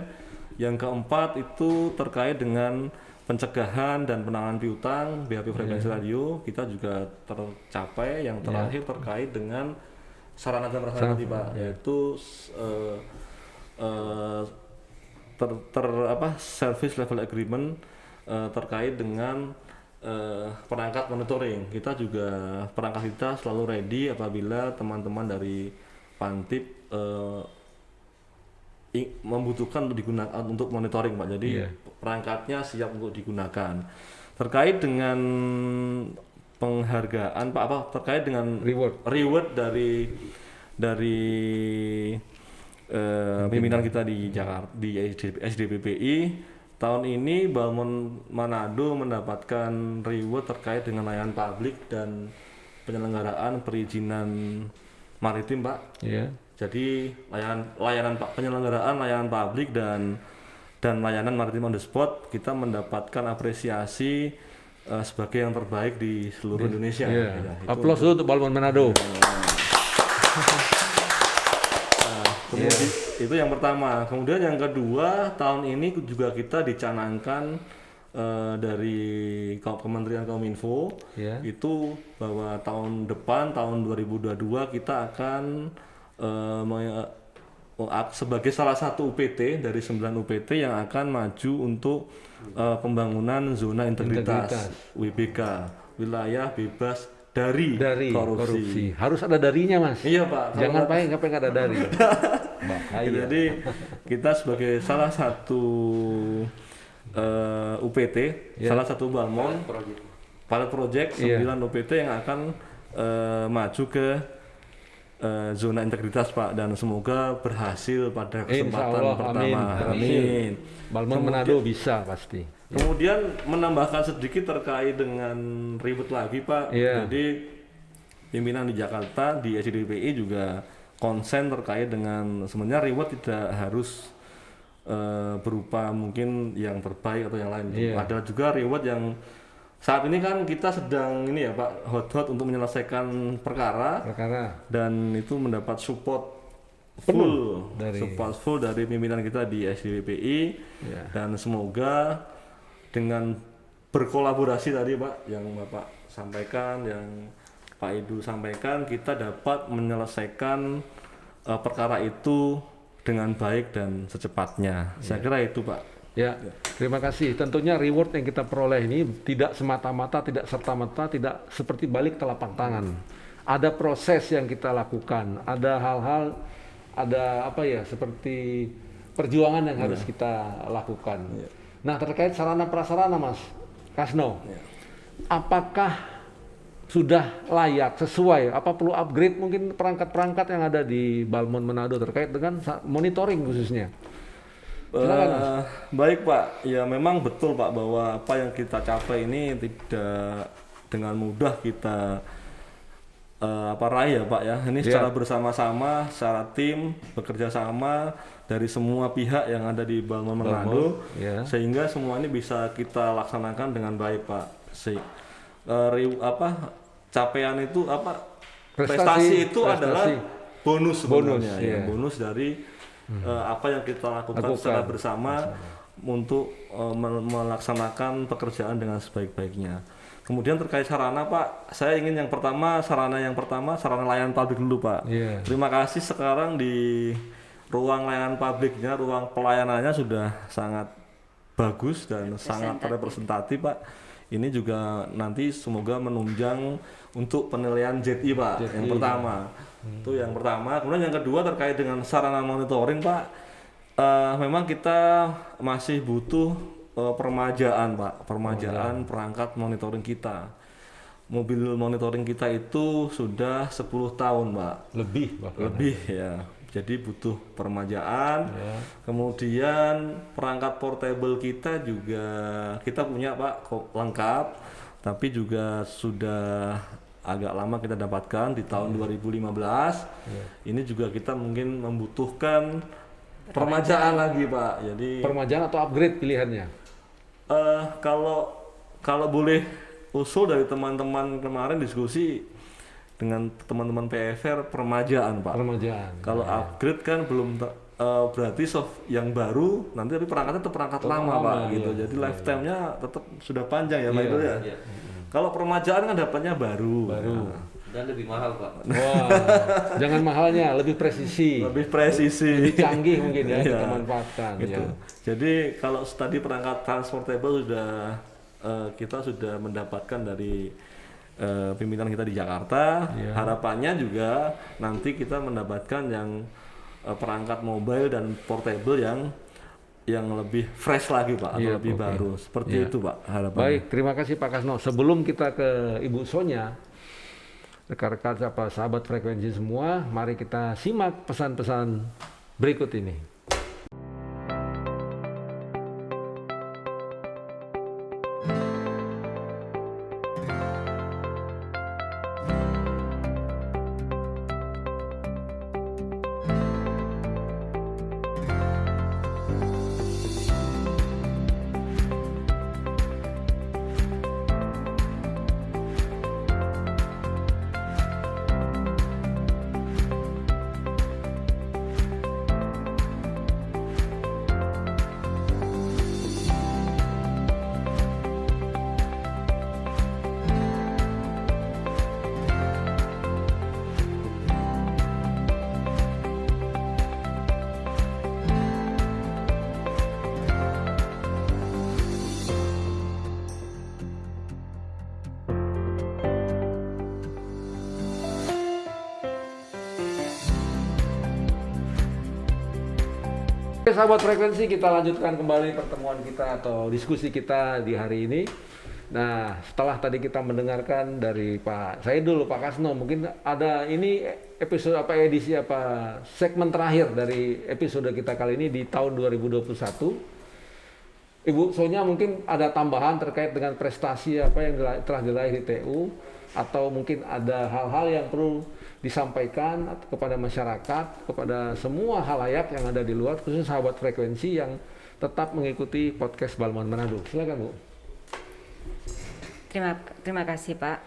Yang keempat itu terkait dengan pencegahan dan penanganan piutang BHP frekuensi radio, kita juga tercapai. Yang terakhir terkait dengan sarana dan prasarana Pak, yaitu service level agreement terkait dengan perangkat monitoring. Kita juga perangkat kita selalu ready apabila teman-teman dari Pantip membutuhkan untuk digunakan untuk monitoring Pak. Jadi perangkatnya siap untuk digunakan. Terkait dengan penghargaan Pak, terkait dengan reward dari pimpinan kita di Jakarta, di SDPPI. Tahun ini Balmon Manado mendapatkan reward terkait dengan layanan publik dan penyelenggaraan perizinan maritim Pak. Jadi layanan penyelenggaraan layanan publik dan layanan maritim on the spot, kita mendapatkan apresiasi sebagai yang terbaik di seluruh Indonesia. Aplaus dulu untuk Balmon Manado. Kemudian itu yang pertama. Kemudian yang kedua, tahun ini juga kita dicanangkan dari Kementerian Kominfo Ya. itu bahwa tahun depan tahun 2022 kita akan sebagai salah satu UPT dari 9 UPT yang akan maju untuk pembangunan zona integritas WBK, wilayah bebas dari korupsi. Harus ada darinya, Mas. Iya Pak. Jangan pengen ada dari. Bahaya. Jadi kita sebagai salah satu UPT, salah satu Balmon, pilot project 9 UPT yang akan maju ke zona integritas Pak, dan semoga berhasil pada kesempatan Insyaallah, pertama. amin. Balmon Manado bisa pasti. Kemudian menambahkan sedikit terkait dengan ribut lagi Pak. Iya. Jadi pimpinan di Jakarta di SDPI juga konsen terkait dengan sebenarnya reward tidak harus berupa mungkin yang terbaik atau yang lain. Iya. Ada juga reward yang saat ini kan kita sedang ini ya Pak, hot-hot untuk menyelesaikan perkara dan itu mendapat support full dari pimpinan kita di SDPI dan semoga dengan berkolaborasi tadi Pak yang Bapak sampaikan, yang Pak Idu sampaikan, kita dapat menyelesaikan perkara itu dengan baik dan secepatnya. Saya kira itu Pak. Ya, terima kasih. Tentunya reward yang kita peroleh ini tidak semata-mata, tidak serta-merta, tidak seperti balik telapak tangan. Ada proses yang kita lakukan, ada hal-hal, ada apa ya, seperti perjuangan yang harus kita lakukan. Nah, terkait sarana prasarana Mas Kasno, apakah sudah layak, sesuai, apa perlu upgrade mungkin perangkat-perangkat yang ada di Balmon Manado terkait dengan monitoring khususnya? Baik Pak, ya memang betul Pak bahwa apa yang kita capai ini tidak dengan mudah kita raih ya Pak ya. Ini secara bersama-sama, secara tim bekerja sama dari semua pihak yang ada di Balmon Manado, sehingga semua ini bisa kita laksanakan dengan baik Pak. Capaian itu prestasi itu adalah bonus sebenarnya, bonus dari apa yang kita lakukan secara bersama untuk melaksanakan pekerjaan dengan sebaik-baiknya. Kemudian terkait sarana Pak, saya ingin sarana layanan publik dulu Pak. Terima kasih sekarang di ruang layanan publiknya, ruang pelayanannya sudah sangat bagus dan sangat representatif Pak. Ini juga nanti semoga menunjang untuk penilaian JTI Pak. Yang pertama. Itu yang pertama. Kemudian yang kedua terkait dengan sarana monitoring Pak. Memang kita masih butuh permajaan Pak. Permajaan perangkat monitoring kita. Mobil monitoring kita itu sudah 10 tahun Pak. Lebih ya. Jadi butuh permajaan. Kemudian perangkat portable kita juga kita punya Pak lengkap, tapi juga sudah agak lama kita dapatkan di tahun 2015. Ini juga kita mungkin membutuhkan permajaan lagi Pak. Jadi permajaan atau upgrade pilihannya? Kalau boleh usul dari teman-teman kemarin diskusi dengan teman-teman PFR permajaan Pak. Kalau upgrade kan belum berarti soft yang baru nanti tapi perangkatnya itu perangkat lama Pak gitu. Jadi lifetime-nya tetap sudah panjang ya Pak itu ya. Kalau permajaan kan dapatnya baru. Dan lebih mahal Pak. Wah, jangan mahalnya, lebih presisi. Lebih canggih mungkin ya kita manfaatkan. Gitu. Jadi kalau tadi perangkat transportable sudah kita sudah mendapatkan dari pimpinan kita di Jakarta, harapannya juga nanti kita mendapatkan yang perangkat mobile dan portable yang lebih fresh lagi Pak, atau lebih baru, seperti itu Pak harapannya. Baik, terima kasih Pak Kasno. Sebelum kita ke Ibu Sonya, rekan-rekan sahabat frekuensi semua, mari kita simak pesan-pesan berikut ini. Oke, sahabat frekuensi, kita lanjutkan kembali pertemuan kita atau diskusi kita di hari ini. Nah, setelah tadi kita mendengarkan dari saya dulu Pak Kasno, mungkin ada ini episode edisi segmen terakhir dari episode kita kali ini di tahun 2021. Ibu Sonya mungkin ada tambahan terkait dengan prestasi apa yang telah diraih di TU, atau mungkin ada hal-hal yang perlu disampaikan kepada masyarakat, kepada semua halayak yang ada di luar, khusus sahabat frekuensi yang tetap mengikuti podcast Balmon Manado. Silakan Bu. Terima kasih Pak.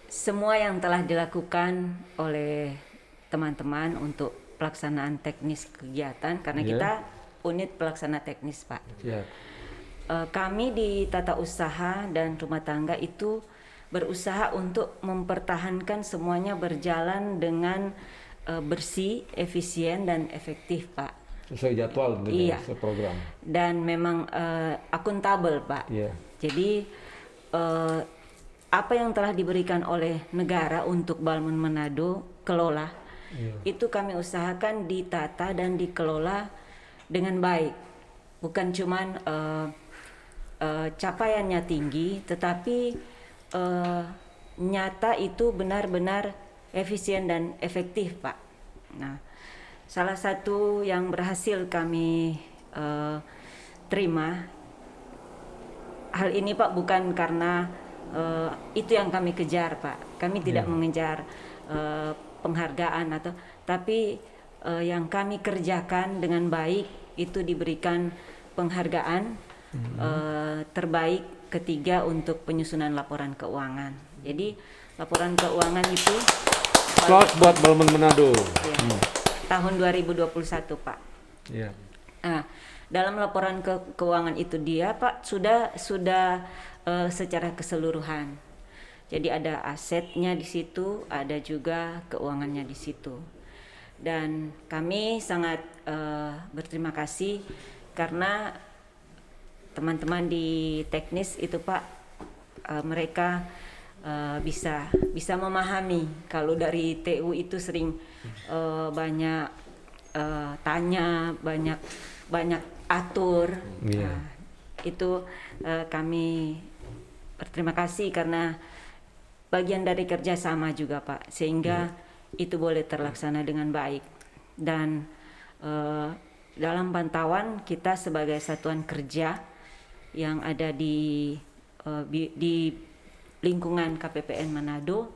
Semua yang telah dilakukan oleh teman-teman untuk pelaksanaan teknis kegiatan, karena kita unit pelaksana teknis Pak. Kami di tata usaha dan rumah tangga itu berusaha untuk mempertahankan semuanya berjalan dengan bersih, efisien dan efektif Pak. Sesuai jadwal Iya. sesuai program. Dan memang akuntabel Pak. Iya. Jadi apa yang telah diberikan oleh negara untuk Balmon Manado kelola, itu kami usahakan ditata dan dikelola dengan baik. Bukan cuman capaiannya tinggi, tetapi nyata itu benar-benar efisien dan efektif Pak. Nah, salah satu yang berhasil kami terima hal ini Pak, bukan karena itu yang kami kejar Pak. Kami tidak mengejar penghargaan tapi yang kami kerjakan dengan baik itu diberikan penghargaan terbaik ketiga untuk penyusunan laporan keuangan. Jadi laporan keuangan itu Applause buat Balmon Manado. Tahun 2021 Pak. Iya. Nah, dalam laporan keuangan itu dia Pak sudah secara keseluruhan. Jadi ada asetnya di situ, ada juga keuangannya di situ. Dan kami sangat berterima kasih karena teman-teman di teknis itu Pak, mereka bisa memahami kalau dari TU itu sering banyak tanya, banyak atur. Nah, itu kami berterima kasih karena bagian dari kerjasama juga Pak, sehingga itu boleh terlaksana dengan baik. Dan dalam pantauan kita sebagai satuan kerja yang ada di lingkungan KPPN Manado,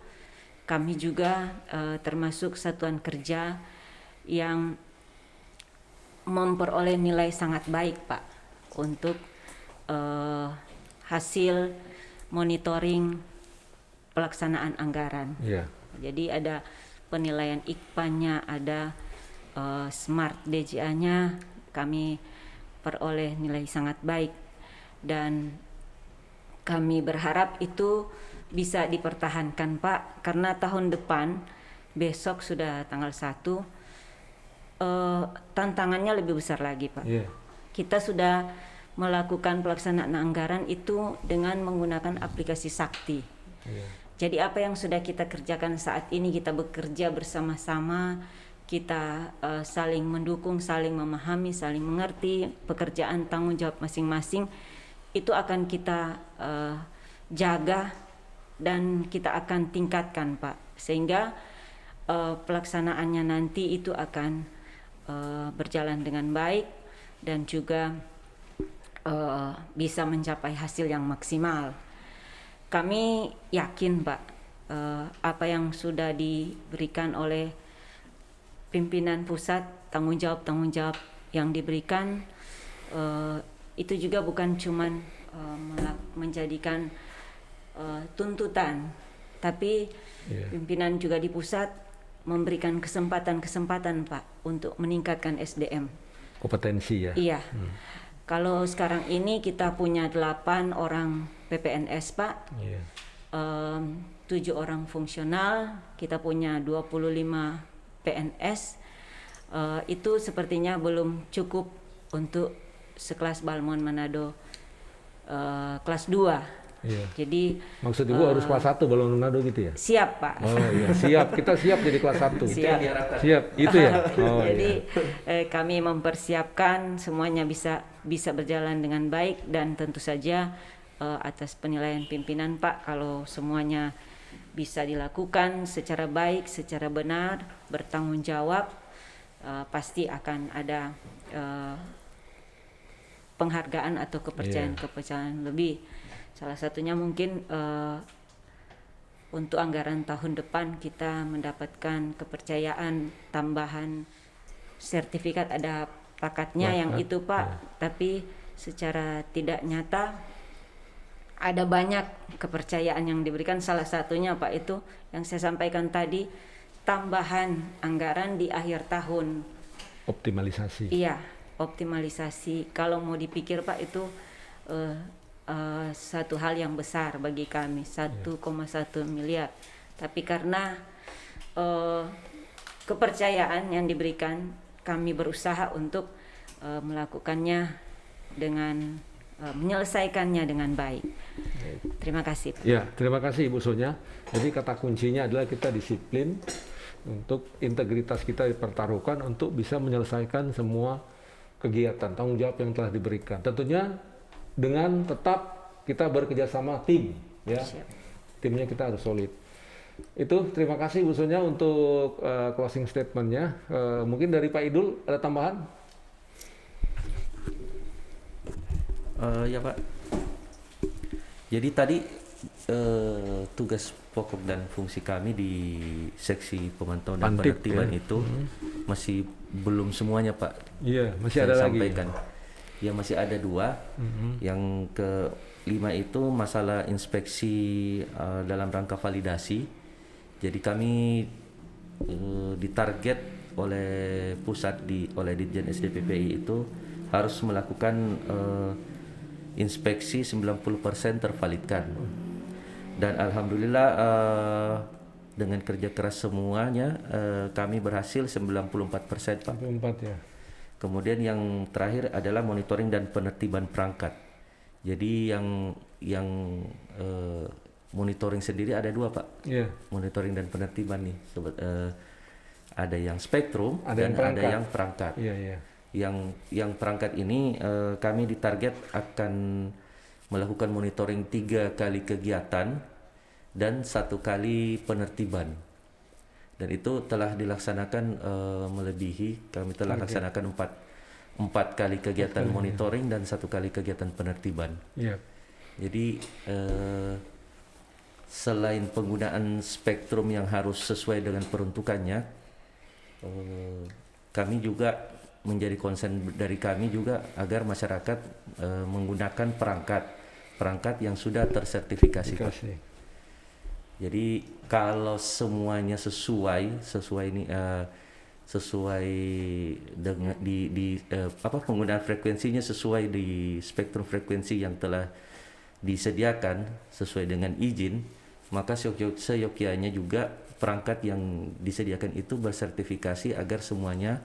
kami juga termasuk satuan kerja yang memperoleh nilai sangat baik Pak untuk hasil monitoring pelaksanaan anggaran. Jadi ada penilaian IKPA-nya, ada Smart DJA-nya, kami peroleh nilai sangat baik. Dan kami berharap itu bisa dipertahankan Pak, karena tahun depan, besok sudah tanggal 1, tantangannya lebih besar lagi Pak. Kita sudah melakukan pelaksanaan anggaran itu dengan menggunakan aplikasi Sakti. Jadi apa yang sudah kita kerjakan saat ini, kita bekerja bersama-sama, kita saling mendukung, saling memahami, saling mengerti pekerjaan tanggung jawab masing-masing, itu akan kita jaga dan kita akan tingkatkan Pak, sehingga pelaksanaannya nanti itu akan berjalan dengan baik dan juga bisa mencapai hasil yang maksimal. Kami yakin Pak, apa yang sudah diberikan oleh pimpinan pusat, tanggung jawab yang diberikan itu juga bukan cuman menjadikan tuntutan, tapi pimpinan juga di pusat memberikan kesempatan Pak untuk meningkatkan SDM. Kompetensi ya. Iya. Kalau sekarang ini kita punya 8 orang PPNS Pak, 7 orang fungsional, kita punya 25 PNS, itu sepertinya belum cukup untuk sekelas Balmon Manado kelas 2. Iya. Jadi Maksud Ibu harus kelas 1 balon Manado gitu ya? siap Pak. Oh iya, siap. Kita siap jadi kelas 1. Siap. Siap, itu ya? Oh Jadi iya. kami mempersiapkan semuanya bisa berjalan dengan baik, dan tentu saja atas penilaian pimpinan Pak, kalau semuanya bisa dilakukan secara baik, secara benar, bertanggung jawab, pasti akan ada penghargaan atau kepercayaan lebih. Salah satunya mungkin untuk anggaran tahun depan kita mendapatkan kepercayaan tambahan sertifikat ada pakatnya yang itu Pak, tapi secara tidak nyata ada banyak kepercayaan yang diberikan. Salah satunya Pak itu yang saya sampaikan tadi, tambahan anggaran di akhir tahun. Optimalisasi. Iya, optimalisasi. Kalau mau dipikir Pak itu satu hal yang besar bagi kami, 1,1 miliar. Tapi karena kepercayaan yang diberikan, kami berusaha untuk melakukannya dengan menyelesaikannya dengan baik. Terima kasih Pak. Ya, terima kasih Ibu Sonya. Jadi kata kuncinya adalah kita disiplin, untuk integritas kita dipertaruhkan untuk bisa menyelesaikan semua kegiatan, tanggung jawab yang telah diberikan. Tentunya dengan tetap kita bekerjasama tim, ya. Siap. Timnya kita harus solid. Itu terima kasih Bu Sonya untuk closing statementnya. Mungkin dari Pak Idul ada tambahan? Ya Pak. Jadi tadi tugas pokok dan fungsi kami di seksi pemantauan dan Pantip, penertiban ya. itu masih belum semuanya Pak. Iya, masih Saya ada sampaikan. lagi. Ya masih ada 2. Yang ke-5 itu masalah inspeksi dalam rangka validasi. Jadi kami ditarget oleh pusat oleh Ditjen SDPPI itu harus melakukan inspeksi 90% tervalidkan. Dan alhamdulillah dengan kerja keras semuanya kami berhasil 94% Pak. 4 ya. Kemudian yang terakhir adalah monitoring dan penertiban perangkat. Jadi yang monitoring sendiri ada 2 Pak. Iya. Monitoring dan penertiban nih. Ada yang spektrum Ada dan yang perangkat. ada yang perangkat. Iya, iya. Yang perangkat ini kami ditarget akan melakukan monitoring 3 kali kegiatan dan 1 kali penertiban. Dan itu telah dilaksanakan melebihi. Kami telah laksanakan 4 kali kegiatan monitoring dan 1 kali kegiatan penertiban. Iya. Jadi selain penggunaan spektrum yang harus sesuai dengan peruntukannya, kami juga menjadi concern dari kami juga agar masyarakat menggunakan perangkat yang sudah tersertifikasi. Dikasih. Jadi kalau semuanya sesuai dengan penggunaan frekuensinya sesuai di spektrum frekuensi yang telah disediakan sesuai dengan izin, maka seyogyanya juga perangkat yang disediakan itu bersertifikasi agar semuanya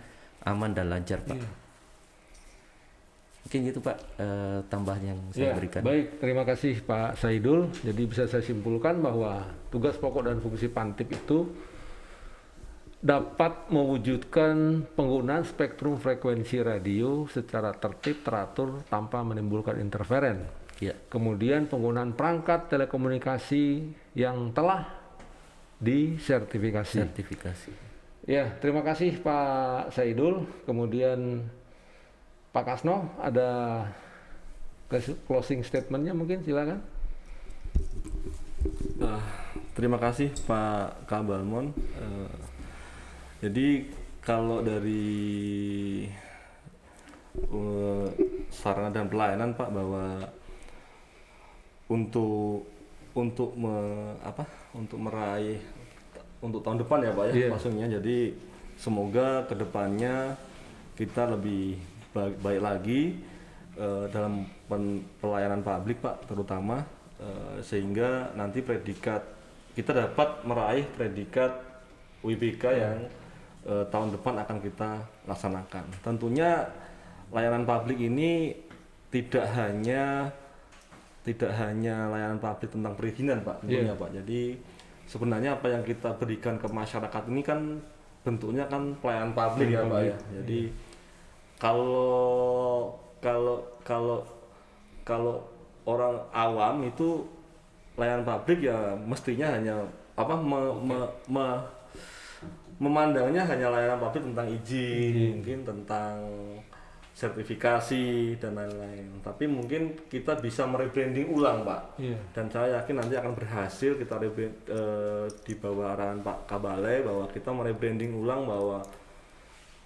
aman dan lancar Pak. Iya. Mungkin itu Pak tambahan yang saya Ya, berikan. baik, terima kasih Pak Saidul. Jadi bisa saya simpulkan bahwa tugas pokok dan fungsi Pantip itu dapat mewujudkan penggunaan spektrum frekuensi radio secara tertib, teratur, tanpa menimbulkan interferen. Ya. Kemudian penggunaan perangkat telekomunikasi yang telah disertifikasi. Sertifikasi. Ya, terima kasih Pak Saidul. Kemudian Pak Kasno, ada closing statementnya mungkin, silakan. Terima kasih Pak Kabalmon. Jadi kalau dari sarana dan pelayanan Pak, bahwa untuk meraih untuk tahun depan ya Pak ya, Iya. maksudnya. Jadi semoga kedepannya kita lebih baik lagi dalam pelayanan publik Pak, terutama sehingga nanti kita dapat meraih predikat WBK yang tahun depan akan kita laksanakan. Tentunya layanan publik ini tidak hanya tidak hanya layanan publik tentang perizinan Pak, tentunya Pak. Jadi sebenarnya apa yang kita berikan ke masyarakat ini kan bentuknya kan pelayanan publik ya Pak ya. Jadi kalau orang awam itu layanan publik ya mestinya hanya memandangnya hanya layanan publik tentang izin, mungkin tentang sertifikasi dan lain-lain. Tapi mungkin kita bisa merebranding ulang Pak. Dan saya yakin nanti akan berhasil kita di bawah arahan Pak Kabalai bahwa kita merebranding ulang bahwa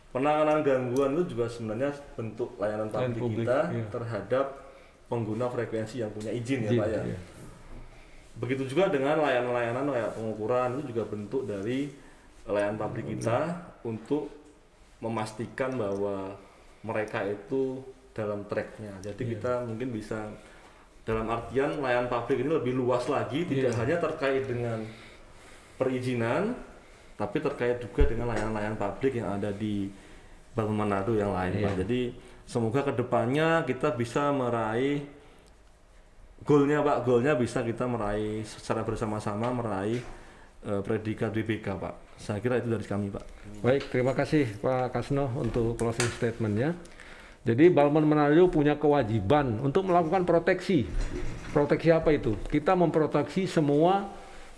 penanganan gangguan itu juga sebenarnya bentuk layanan publik kita terhadap pengguna frekuensi yang punya izin ya Pak ya. Begitu juga dengan layanan-layanan kayak pengukuran itu juga bentuk dari layanan publik kita untuk memastikan bahwa mereka itu dalam tracknya. Jadi kita mungkin bisa dalam artian layanan publik ini lebih luas lagi, tidak hanya terkait dengan perizinan, tapi terkait juga dengan layanan-layanan publik yang ada di Balmon Manado yang lain Pak. Jadi semoga kedepannya kita bisa meraih goalnya Pak, goalnya bisa kita meraih secara bersama-sama meraih predikat BPK Pak. Saya kira itu dari kami Pak. Baik, terima kasih Pak Kasno untuk closing statement-nya. Jadi Balmon Manado punya kewajiban untuk melakukan proteksi. Proteksi apa itu? Kita memproteksi semua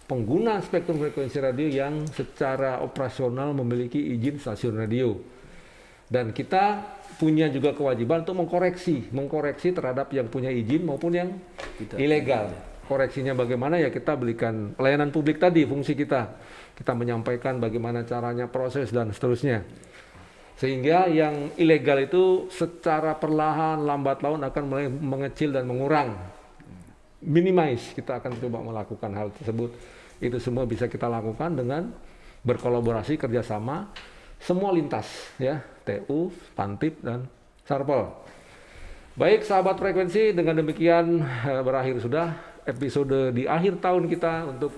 pengguna spektrum frekuensi radio yang secara operasional memiliki izin stasiun radio. Dan kita punya juga kewajiban untuk mengkoreksi terhadap yang punya izin maupun yang ilegal. Koreksinya bagaimana ya, kita berikan pelayanan publik tadi, fungsi kita menyampaikan bagaimana caranya, proses dan seterusnya, sehingga yang ilegal itu secara perlahan lambat laun akan mulai mengecil dan mengurang, minimize. Kita akan coba melakukan hal tersebut. Itu semua bisa kita lakukan dengan berkolaborasi kerjasama semua lintas ya, TU, Pantip dan Sarpol. Baik sahabat frekuensi, dengan demikian berakhir sudah episode di akhir tahun kita untuk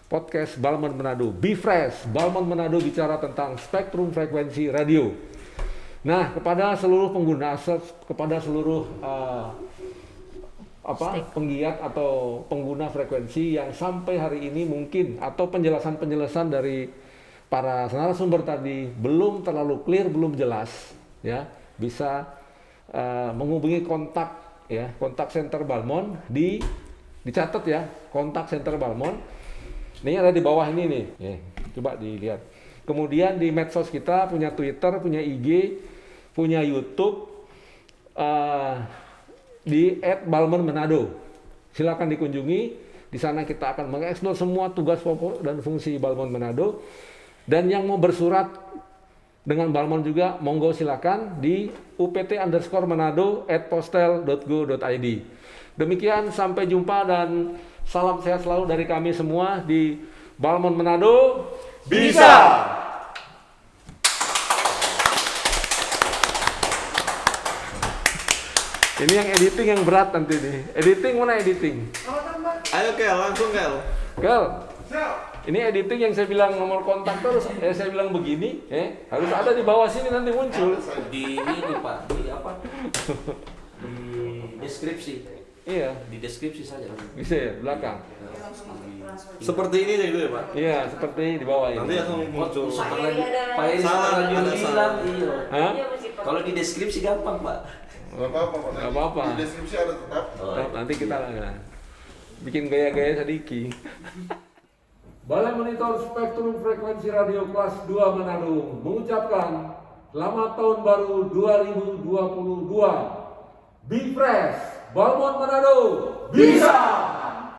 podcast Balmon Manado. Be Fresh, Balmon Manado bicara tentang spektrum frekuensi radio. Nah, kepada seluruh pengguna, kepada seluruh penggiat atau pengguna frekuensi yang sampai hari ini mungkin atau penjelasan dari para narasumber tadi belum terlalu clear, belum jelas, ya, bisa menghubungi kontak center Balmon, dicatat ya, kontak center Balmon. Ini ada di bawah ini nih, coba dilihat. Kemudian di medsos kita punya Twitter, punya IG, punya YouTube di @balmonmanado. Silakan dikunjungi. Di sana kita akan mengeksplor semua tugas pokok dan fungsi Balmon Manado. Dan yang mau bersurat dengan Balmon juga, monggo silakan di upt_manado@postel.go.id. Demikian, sampai jumpa dan salam sehat selalu dari kami semua di Balmon Manado. Bisa! Ini yang editing yang berat nanti nih. Editing mana editing? Ayo Kel, langsung Kel. Kel, ini editing yang saya bilang nomor kontak terus, saya bilang begini, harus ada di bawah sini nanti muncul. Di ini Pak, di apa? Di deskripsi. Iya. Di deskripsi saja. Bisa ya, belakang. Seperti ini deh itu ya Pak. Iya, seperti di bawah ini. Nanti langsung muncul. Pak Eri Salah, ada bilang, iya. Hah? Kalau di deskripsi gampang Pak. Gak apa-apa Pak. Nggak apa-apa. Di deskripsi ada tetap. Nanti kita bikin gaya-gaya sedikit. Balai Monitor Spektrum Frekuensi Radio Kelas 2 Manado mengucapkan selamat tahun baru 2022. Be Fresh, Balmon Manado bisa!